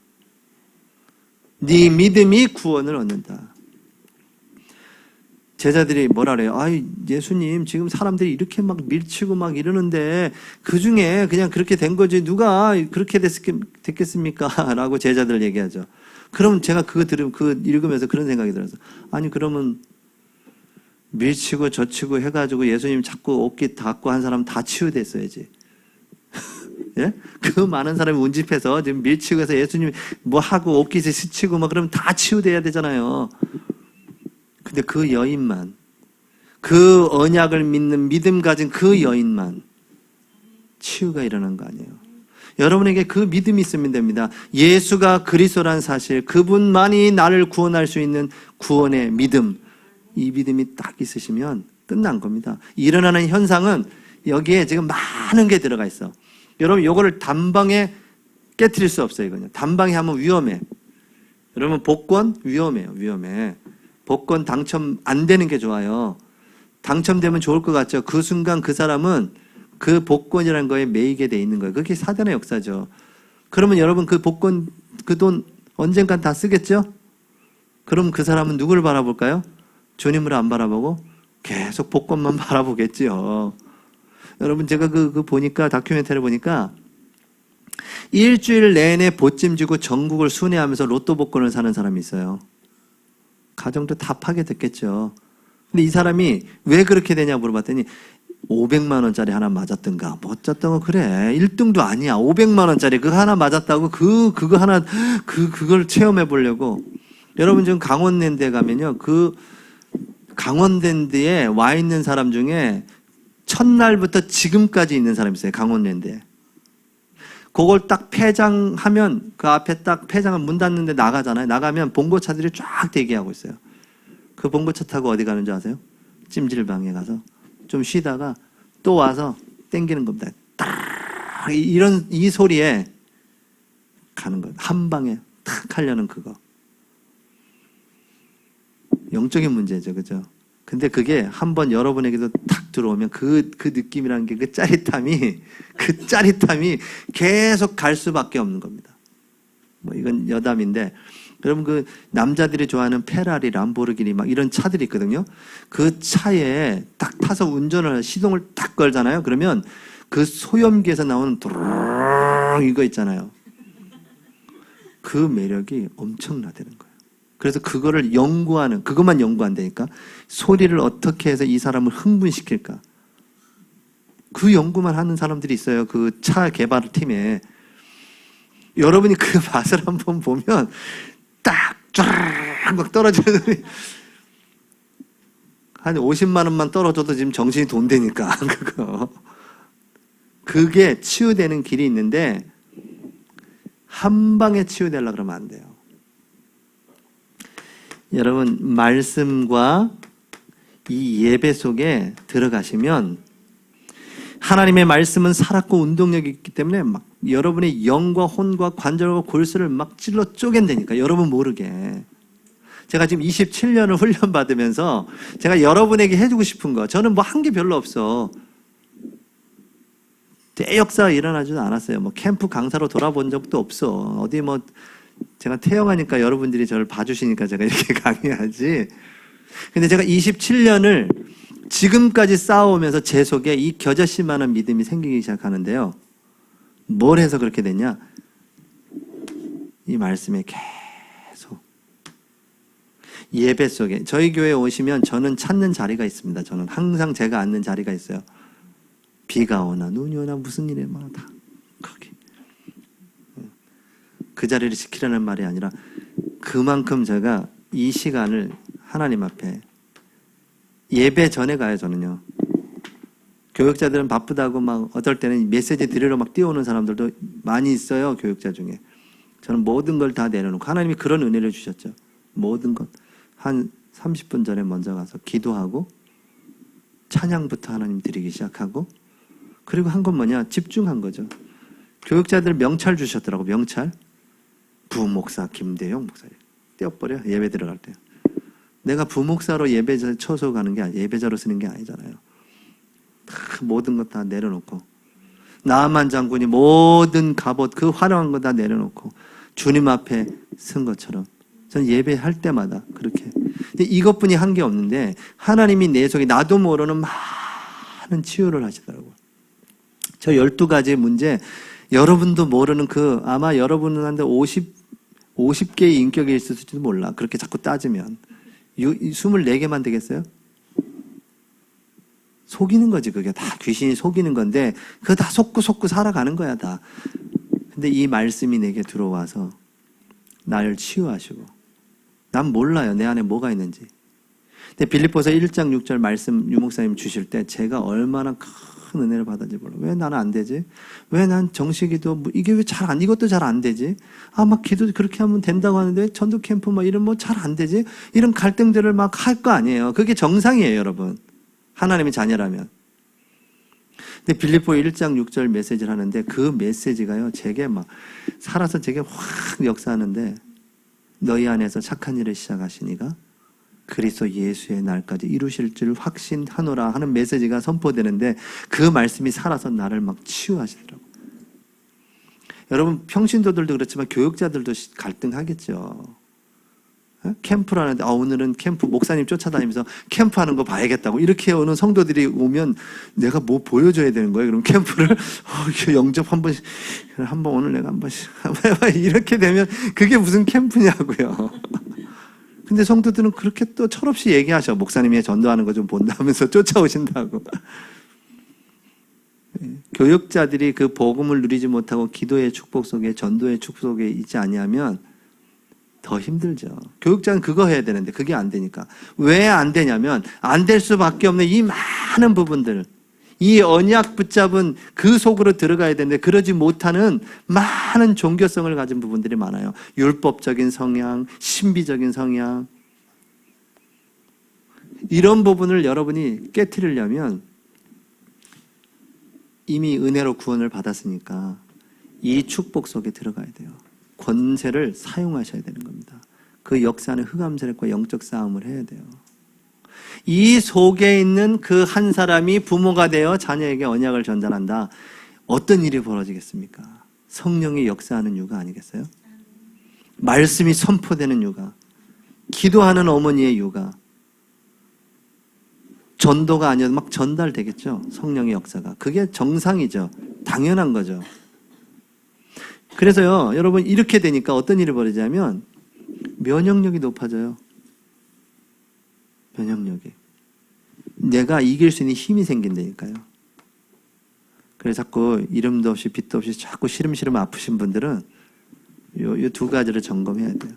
네 믿음이 구원을 얻는다. 제자들이 뭐라 그래요? 아이, 예수님, 지금 사람들이 이렇게 막 밀치고 막 이러는데 그 중에 그냥 그렇게 된 거지 누가 그렇게 됐겠습니까? 라고 제자들 얘기하죠. 그럼 제가 그거 읽으면서 그런 생각이 들어서, 아니, 그러면 밀치고 젖히고 해가지고 예수님 자꾸 옷깃 닦고 한 사람 다 치유됐어야지. 예? 그 많은 사람이 운집해서 지금 밀치고 해서 예수님 뭐 하고 옷깃에 스치고 막 그러면 다 치유돼야 되잖아요. 근데 그 여인만, 그 언약을 믿는 믿음 가진 그 여인만 치유가 일어난 거 아니에요. 여러분에게 그 믿음이 있으면 됩니다. 예수가 그리스도란 사실, 그분만이 나를 구원할 수 있는 구원의 믿음, 이 믿음이 딱 있으시면 끝난 겁니다. 일어나는 현상은 여기에 지금 많은 게 들어가 있어. 여러분, 요거를 단방에 깨트릴 수 없어요. 이거는 단방에 하면 위험해. 여러분, 복권 위험해요. 위험해. 복권 당첨 안 되는 게 좋아요. 당첨되면 좋을 것 같죠. 그 순간 그 사람은 그 복권이라는 거에 매이게 돼 있는 거예요. 그게 사단의 역사죠. 그러면 여러분, 그 복권, 그 돈 언젠간 다 쓰겠죠? 그럼 그 사람은 누구를 바라볼까요? 주님을 안 바라보고 계속 복권만 바라보겠지요. 여러분, 제가 보니까, 다큐멘터리 보니까 일주일 내내 보찜 주고 전국을 순회하면서 로또 복권을 사는 사람이 있어요. 가정도 다 파괴됐겠죠. 근데 이 사람이 왜 그렇게 되냐고 물어봤더니 500만 원짜리 하나 맞았던가 뭐 어쩌던 거 그래. 1등도 아니야. 500만 원짜리 그거 하나 맞았다고 그거 하나 그걸 체험해 보려고. 여러분, 지금 강원랜드에 가면요. 그 강원랜드에 와 있는 사람 중에 첫날부터 지금까지 있는 사람이 있어요. 강원랜드에. 그걸 딱 폐장하면, 그 앞에 딱 폐장을 문 닫는데 나가잖아요. 나가면 봉고차들이 쫙 대기하고 있어요. 그 봉고차 타고 어디 가는 줄 아세요? 찜질방에 가서 좀 쉬다가 또 와서 땡기는 겁니다. 딱 이 소리에 가는 거예요. 한 방에 탁 하려는 그거. 영적인 문제죠. 그죠? 근데 그게 한번 여러분에게도 탁 들어오면 그 느낌이라는 게 그 짜릿함이 계속 갈 수밖에 없는 겁니다. 뭐 이건 여담인데, 여러분, 그 남자들이 좋아하는 페라리, 람보르기니 막 이런 차들이 있거든요. 그 차에 딱 타서 운전을, 시동을 딱 걸잖아요. 그러면 그 소염기에서 나오는 도르르 이거 있잖아요. 그 매력이 엄청나다는 거예요. 그래서 그것만 연구한다니까. 소리를 어떻게 해서 이 사람을 흥분시킬까. 그 연구만 하는 사람들이 있어요. 그 차 개발 팀에. 여러분이 그 맛을 한번 보면 딱 쫙 막 떨어지는 한 50만 원만 떨어져도 지금 정신이 돈 되니까 그거. 그게 치유되는 길이 있는데 한 방에 치유되려고 그러면 안 돼요. 여러분, 말씀과 이 예배 속에 들어가시면 하나님의 말씀은 살았고 운동력이 있기 때문에 막 여러분의 영과 혼과 관절과 골수를 막 찔러 쪼갠다니까. 여러분 모르게. 제가 지금 27년을 훈련받으면서 제가 여러분에게 해주고 싶은 거, 저는 뭐 한 게 별로 없어. 대역사가 일어나지도 않았어요. 뭐 캠프 강사로 돌아본 적도 없어. 어디 뭐 제가 태영하니까 여러분들이 저를 봐주시니까 제가 이렇게 강의하지. 근데 제가 27년을 지금까지 쌓아오면서 제 속에 이 겨자씨만한 믿음이 생기기 시작하는데요. 뭘 해서 그렇게 됐냐? 이 말씀에 계속 예배 속에, 저희 교회에 오시면 저는 찾는 자리가 있습니다. 저는 항상 제가 앉는 자리가 있어요. 비가 오나 눈이 오나 무슨 일이 많아 다 거기. 그 자리를 지키라는 말이 아니라 그만큼 제가 이 시간을 하나님 앞에, 예배 전에 가요. 저는요. 교육자들은 바쁘다고 막 어떨 때는 메시지 들으러 막 뛰어오는 사람들도 많이 있어요. 교육자 중에. 저는 모든 걸 다 내려놓고, 하나님이 그런 은혜를 주셨죠. 모든 것 한 30분 전에 먼저 가서 기도하고 찬양부터 하나님 드리기 시작하고, 그리고 한 건 뭐냐? 집중한 거죠. 교육자들 명찰 주셨더라고. 명찰. 부목사 김대용 목사 떼어버려. 예배 들어갈 때. 내가 부목사로 예배자 쳐서 가는 게 예배자로 쓰는 게 아니잖아요. 다 모든 것 다 내려놓고 나아만 장군이 모든 갑옷 그 화려한 거 다 내려놓고 주님 앞에 선 것처럼 저는 예배할 때마다 그렇게. 근데 이것뿐이 한 게 없는데 하나님이 내 속에 나도 모르는 많은 치유를 하시더라고요. 저 12가지 문제 여러분도 모르는 아마 여러분한테 50개의 인격이 있을지도 몰라. 그렇게 자꾸 따지면 24개만 되겠어요? 속이는 거지. 그게 다 귀신이 속이는 건데 그거 다 속고 살아가는 거야 다. 근데 이 말씀이 내게 들어와서 나를 치유하시고 난 몰라요. 내 안에 뭐가 있는지. 근데 빌립보서 1장 6절 말씀 유목사님 주실 때 제가 얼마나 큰 은혜를 받았는지 몰라요. 왜 나는 안 되지? 왜 난 정식기도 이게 왜 이것도 잘 안 되지? 막 기도 그렇게 하면 된다고 하는데 전도 캠프 이런 잘 안 되지? 이런 갈등들을 막 할 거 아니에요. 그게 정상이에요, 여러분. 하나님의 자녀라면. 근데 빌립보 1장 6절 메시지를 하는데 그 메시지가요, 제게 살아서 제게 확 역사하는데 너희 안에서 착한 일을 시작하시니가 그리스도 예수의 날까지 이루실 줄 확신하노라 하는 메시지가 선포되는데 그 말씀이 살아서 나를 막 치유하시더라고요. 여러분 평신도들도 그렇지만 교육자들도 갈등하겠죠. 캠프라는데 오늘은 캠프 목사님 쫓아다니면서 캠프하는 거 봐야겠다고 이렇게 오는 성도들이 오면 내가 뭐 보여줘야 되는 거예요. 그럼 캠프를 영접 한번 오늘 내가 한 번씩 이렇게 되면 그게 무슨 캠프냐고요. 근데 성도들은 그렇게 또 철없이 얘기하셔. 목사님이 전도하는 거 좀 본다면서 쫓아오신다고. 교육자들이 그 복음을 누리지 못하고 기도의 축복 속에 전도의 축복 속에 있지 아니하면 더 힘들죠. 교육자는 그거 해야 되는데 그게 안 되니까. 왜 안 되냐면 안 될 수밖에 없는 이 많은 부분들, 이 언약 붙잡은 그 속으로 들어가야 되는데 그러지 못하는 많은 종교성을 가진 부분들이 많아요. 율법적인 성향, 신비적인 성향. 이런 부분을 여러분이 깨트리려면 이미 은혜로 구원을 받았으니까 이 축복 속에 들어가야 돼요. 권세를 사용하셔야 되는 겁니다. 그 역사는 흑암세력과 영적 싸움을 해야 돼요. 이 속에 있는 그 한 사람이 부모가 되어 자녀에게 언약을 전달한다. 어떤 일이 벌어지겠습니까? 성령이 역사하는 육아 아니겠어요? 말씀이 선포되는 육아, 기도하는 어머니의 육아, 전도가 아니어도 막 전달되겠죠. 성령의 역사가. 그게 정상이죠. 당연한 거죠. 그래서요, 여러분 이렇게 되니까 어떤 일이 벌어지냐면 면역력이 높아져요. 면역력이. 내가 이길 수 있는 힘이 생긴다니까요. 그래서 자꾸 이름도 없이 빛도 없이 자꾸 시름시름 아프신 분들은 요 두 가지를 점검해야 돼요.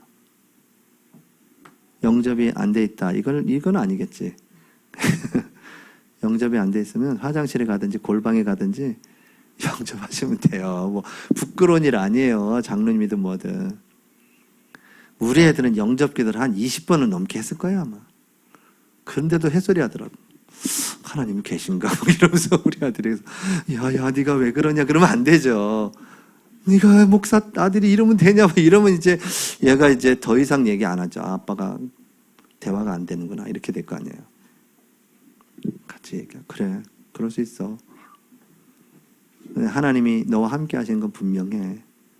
영접이 안 돼 있다. 이건 아니겠지. 영접이 안 돼 있으면 화장실에 가든지 골방에 가든지 영접하시면 돼요. 부끄러운 일 아니에요. 장로님이든 뭐든. 우리 애들은 영접 기도를 한 20번은 넘게 했을 거예요, 아마. 그런데도 햇소리 하더라고. 하나님 계신가? 이러면서 우리 아들이 야, 네가 왜 그러냐? 그러면 안 되죠. 네가 목사 아들이 이러면 되냐? 이러면 이제 얘가 이제 더 이상 얘기 안 하죠. 아빠가 대화가 안 되는구나. 이렇게 될 거 아니에요. 같이 얘기해. 그래, 그럴 수 있어. 하나님이 너와 함께 하시는 건 분명해.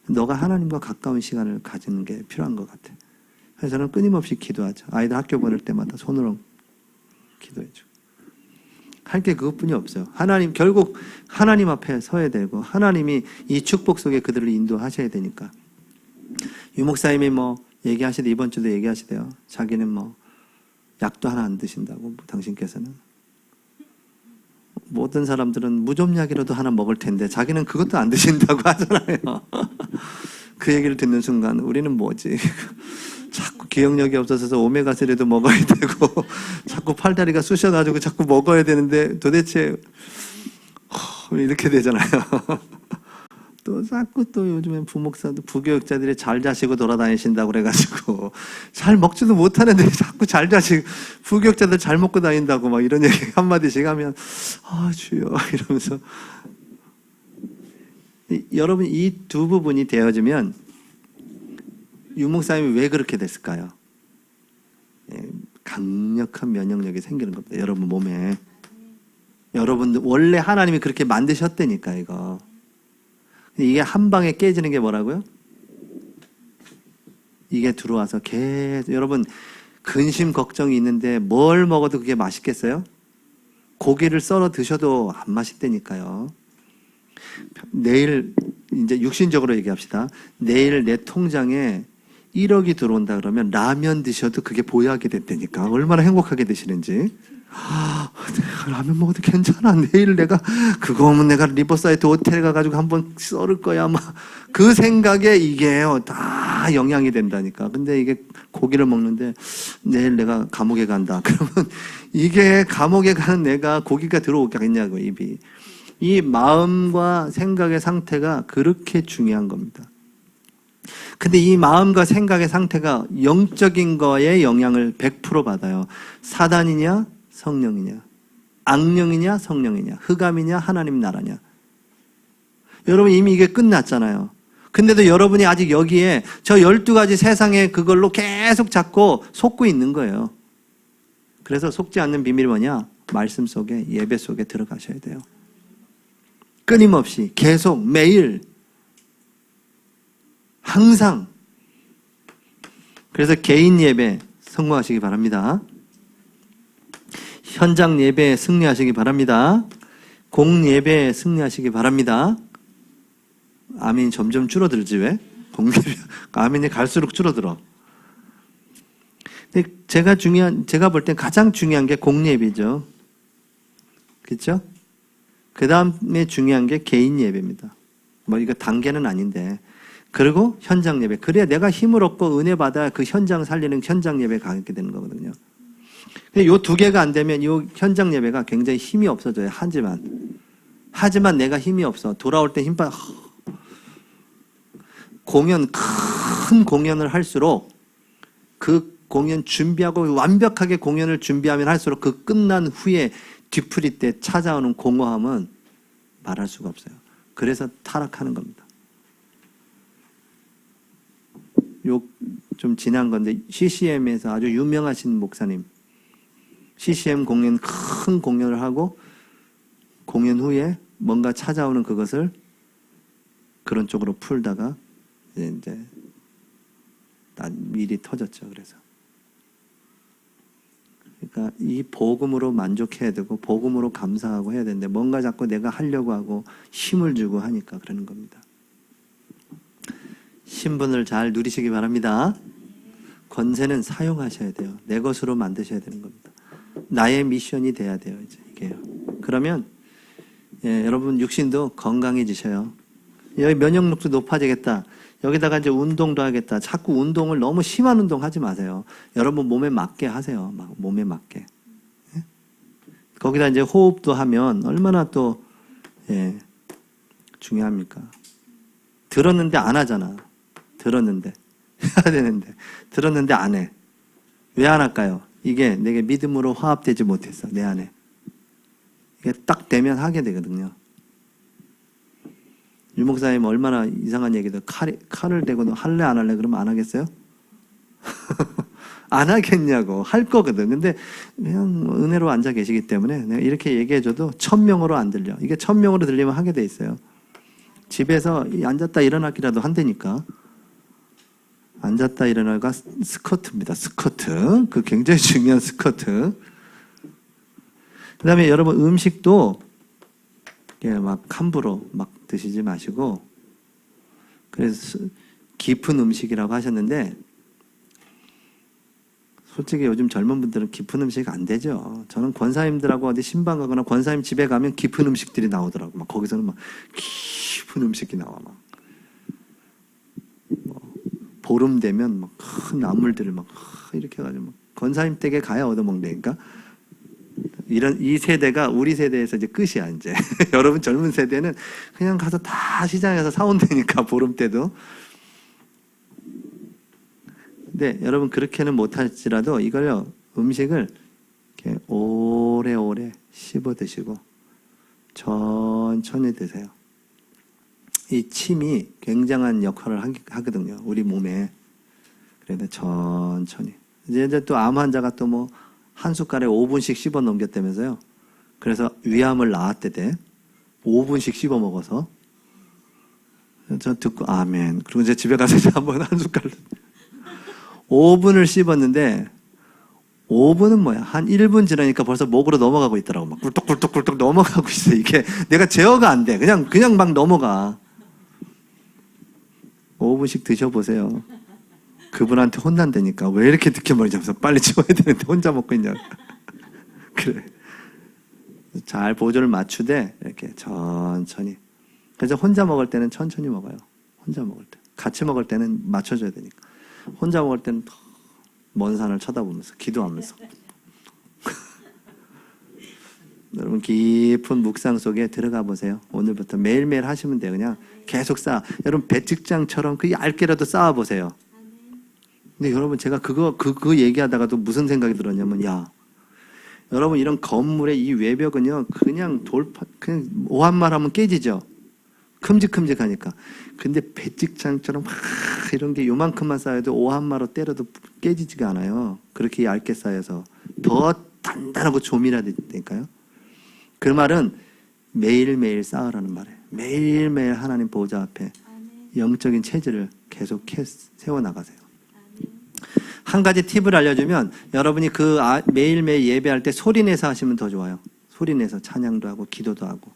너가 하나님과 가까운 시간을 가지는 게 필요한 것 같아. 그래서 저는 끊임없이 기도하죠. 아이들 학교 보낼 때마다 손으로 기도해주고. 할 게 그것뿐이 없어요. 결국 하나님 앞에 서야 되고, 하나님이 이 축복 속에 그들을 인도하셔야 되니까. 유목사님이 얘기하시되, 이번 주도 얘기하시대요. 자기는 약도 하나 안 드신다고, 당신께서는. 모든 사람들은 무좀약이라도 하나 먹을 텐데 자기는 그것도 안 드신다고 하잖아요. 그 얘기를 듣는 순간 우리는 뭐지? 자꾸 기억력이 없어서 오메가3라도 먹어야 되고 자꾸 팔다리가 쑤셔가지고 자꾸 먹어야 되는데 도대체 이렇게 되잖아요. 또 자꾸 또 요즘엔 부목사도 부교육자들이 잘 자시고 돌아다니신다고 그래가지고 잘 먹지도 못하는데 자꾸 잘 자시고 부교육자들 잘 먹고 다닌다고 막 이런 얘기 한마디씩 하면 주여 이러면서 여러분 이 두 부분이 되어지면 유목사님이 왜 그렇게 됐을까요? 강력한 면역력이 생기는 겁니다. 여러분 몸에. 여러분 원래 하나님이 그렇게 만드셨다니까 이거. 이게 한 방에 깨지는 게 뭐라고요? 이게 들어와서 계속 여러분 근심 걱정이 있는데 뭘 먹어도 그게 맛있겠어요? 고기를 썰어 드셔도 안 맛있다니까요. 내일 이제 육신적으로 얘기합시다. 내일 내 통장에 1억이 들어온다 그러면 라면 드셔도 그게 보약이 됐다니까. 얼마나 행복하게 드시는지. 내가 라면 먹어도 괜찮아. 내일 내가 그거 오면 내가 리버사이드 호텔 가가지고 한번 썰을 거야. 막 그 생각에 이게요 다 영향이 된다니까. 근데 이게 고기를 먹는데 내일 내가 감옥에 간다. 그러면 이게 감옥에 가는 내가 고기가 들어오겠냐고 입이. 이 마음과 생각의 상태가 그렇게 중요한 겁니다. 근데 이 마음과 생각의 상태가 영적인 거에 영향을 100% 받아요. 사단이냐 성령이냐, 악령이냐 성령이냐, 흑암이냐 하나님 나라냐. 여러분 이미 이게 끝났잖아요. 근데도 여러분이 아직 여기에 저 12가지 세상의 그걸로 계속 잡고 속고 있는 거예요. 그래서 속지 않는 비밀이 뭐냐? 말씀 속에, 예배 속에 들어가셔야 돼요. 끊임없이 계속 매일 항상. 그래서 개인 예배 성공하시기 바랍니다. 현장 예배에 승리하시기 바랍니다. 공예배에 승리하시기 바랍니다. 아멘이 점점 줄어들지 왜? 공예배 아멘이 갈수록 줄어들어. 근데 제가 볼 땐 가장 중요한 게 공예배죠. 그렇죠? 그 다음에 중요한 게 개인 예배입니다. 뭐 이거 단계는 아닌데. 그리고 현장 예배. 그래야 내가 힘을 얻고 은혜 받아야 그 현장 살리는 현장 예배 가게 되는 거거든요. 근데 요 두 개가 안 되면 요 현장 예배가 굉장히 힘이 없어져요. 하지만 내가 힘이 없어. 돌아올 때 힘 빠. 큰 공연을 할수록 그 공연 준비하고 완벽하게 공연을 준비하면 할수록 그 끝난 후에 뒤풀이 때 찾아오는 공허함은 말할 수가 없어요. 그래서 타락하는 겁니다. 좀 지난 건데 CCM에서 아주 유명하신 목사님, CCM 공연 큰 공연을 하고 공연 후에 뭔가 찾아오는 그것을 그런 쪽으로 풀다가 이제 일이 터졌죠. 그러니까 이 복음으로 만족해야 되고 복음으로 감사하고 해야 되는데 뭔가 자꾸 내가 하려고 하고 힘을 주고 하니까 그러는 겁니다. 신분을 잘 누리시기 바랍니다. 권세는 사용하셔야 돼요. 내 것으로 만드셔야 되는 겁니다. 나의 미션이 돼야 돼요. 이제 이게요. 그러면 여러분 육신도 건강해지셔요. 여기 면역력도 높아지겠다. 여기다가 이제 운동도 하겠다. 자꾸 운동을 너무 심한 운동 하지 마세요. 여러분 몸에 맞게 하세요. 몸에 맞게. 예? 거기다 이제 호흡도 하면 얼마나 또 중요합니까? 들었는데 안 하잖아. 들었는데 해야 되는데 들었는데 안 해. 왜 안 할까요? 이게 내게 믿음으로 화합되지 못했어. 내 안에. 이게 딱 되면 하게 되거든요. 유 목사님 얼마나 이상한 얘기도 칼을 대고 할래 안 할래 그러면 안 하겠어요? 안 하겠냐고 할 거거든. 근데 그냥 은혜로 앉아 계시기 때문에 내가 이렇게 얘기해줘도 1000명으로 안 들려. 이게 1000명으로 들리면 하게 돼 있어요. 집에서 앉았다 일어나기라도 한다니까. 앉았다 일어나가 스쿼트입니다. 스쿼트. 그 굉장히 중요한 스쿼트. 그 다음에 여러분 음식도 막 함부로 막 드시지 마시고, 그래서 깊은 음식이라고 하셨는데 솔직히 요즘 젊은 분들은 깊은 음식 안 되죠. 저는 권사님들하고 어디 신방 가거나 권사님 집에 가면 깊은 음식들이 나오더라고. 막 거기서는 막 깊은 음식이 나와. 막 보름 되면 막 큰 나물들을 막 이렇게 해가지고 막 권사님 댁에 가야 얻어먹는다니까. 이 세대가 우리 세대에서 이제 끝이야, 이제. 여러분 젊은 세대는 그냥 가서 다 시장에서 사온다니까, 보름 때도. 근데 여러분 그렇게는 못할지라도 이걸요, 음식을 이렇게 오래오래 씹어 드시고 천천히 드세요. 이 침이 굉장한 역할을 하거든요, 우리 몸에. 그래서 천천히. 이제 또 암 환자가 또 뭐 한 숟갈에 5분씩 씹어 넘겼다면서요. 그래서 위암을 낳았대대. 5분씩 씹어 먹어서. 저 듣고 아멘. 그리고 이제 집에 가서 이제 한번 한 숟갈 5분을 씹었는데 5분은 뭐야? 한 1분 지나니까 벌써 목으로 넘어가고 있더라고. 막 꿀떡꿀떡꿀떡 넘어가고 있어. 이게 내가 제어가 안 돼. 그냥 막 넘어가. 5분씩 드셔보세요. 그분한테 혼난다니까. 왜 이렇게 늦게 먹냐면서 빨리 치워야 되는데 혼자 먹고 있냐. 그래. 잘 보조를 맞추되 이렇게 천천히. 그래서 혼자 먹을 때는 천천히 먹어요. 혼자 먹을 때. 같이 먹을 때는 맞춰줘야 되니까. 혼자 먹을 때는 먼 산을 쳐다보면서 기도하면서. 여러분 깊은 묵상 속에 들어가 보세요. 오늘부터 매일매일 하시면 돼요. 그냥 계속 쌓아. 여러분 배측장처럼 그 얇게라도 쌓아 보세요. 근데 여러분 제가 그거 얘기하다가도 무슨 생각이 들었냐면 여러분 이런 건물의 이 외벽은요 그냥 그냥 오한말 하면 깨지죠. 큼직큼직하니까. 근데 배측장처럼 막 이런 게 요만큼만 쌓여도 오한마로 때려도 깨지지가 않아요. 그렇게 얇게 쌓여서 더 단단하고 조밀하다니까요. 그 말은 매일매일 쌓으라는 말이에요. 매일매일 하나님 보호자 앞에 영적인 체질을 계속 세워나가세요. 한 가지 팁을 알려주면 여러분이 매일매일 예배할 때 소리내서 하시면 더 좋아요. 소리내서 찬양도 하고 기도도 하고.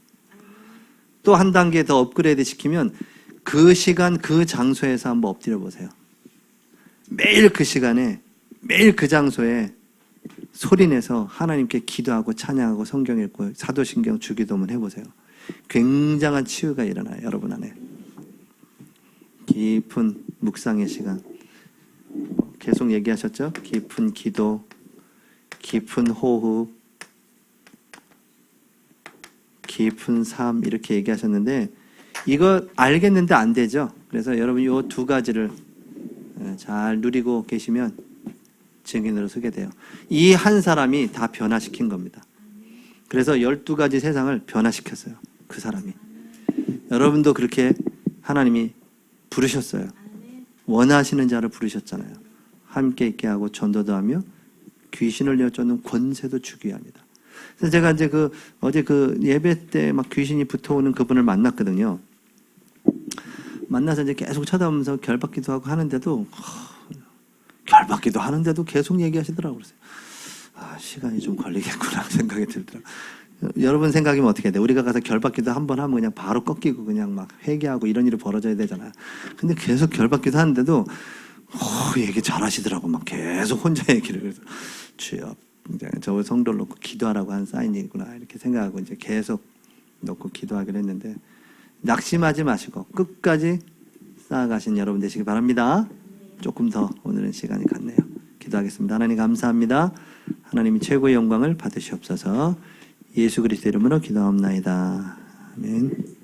또 한 단계 더 업그레이드 시키면 그 시간 그 장소에서 한번 엎드려 보세요. 매일 그 시간에 매일 그 장소에 소리내서 하나님께 기도하고 찬양하고 성경 읽고 사도신경 주기도문 해보세요. 굉장한 치유가 일어나요. 여러분 안에. 깊은 묵상의 시간. 계속 얘기하셨죠? 깊은 기도, 깊은 호흡, 깊은 삶 이렇게 얘기하셨는데 이거 알겠는데 안 되죠? 그래서 여러분 이 두 가지를 잘 누리고 계시면 증인으로 서게 돼요. 이 한 사람이 다 변화시킨 겁니다. 그래서 12가지 세상을 변화시켰어요. 그 사람이. 여러분도 그렇게 하나님이 부르셨어요. 원하시는 자를 부르셨잖아요. 함께 있게 하고 전도도 하며 귀신을 내쫓는 권세도 주게 합니다. 그래서 제가 이제 어제 예배 때 막 귀신이 붙어오는 그분을 만났거든요. 만나서 이제 계속 쳐다보면서 결박기도 하고 하는데도 결박기도 하는데도 계속 얘기하시더라고요. 그래서 시간이 좀 걸리겠구나 생각이 들더라고요. 여러분 생각이면 어떻게 돼요? 우리가 가서 결박기도 한번 하면 그냥 바로 꺾이고 그냥 막 회개하고 이런 일이 벌어져야 되잖아요. 근데 계속 결박기도 하는데도 얘기 잘 하시더라고. 막 계속 혼자 얘기를. 그래서 주여 저 성도를 놓고 기도하라고 한 사인이구나 이렇게 생각하고 이제 계속 놓고 기도하기로 했는데 낙심하지 마시고 끝까지 쌓아가신 여러분 되시기 바랍니다. 조금 더 오늘은 시간이 갔네요. 기도하겠습니다. 하나님 감사합니다. 하나님이 최고의 영광을 받으시옵소서. 예수 그리스도 이름으로 기도합나이다. 아멘.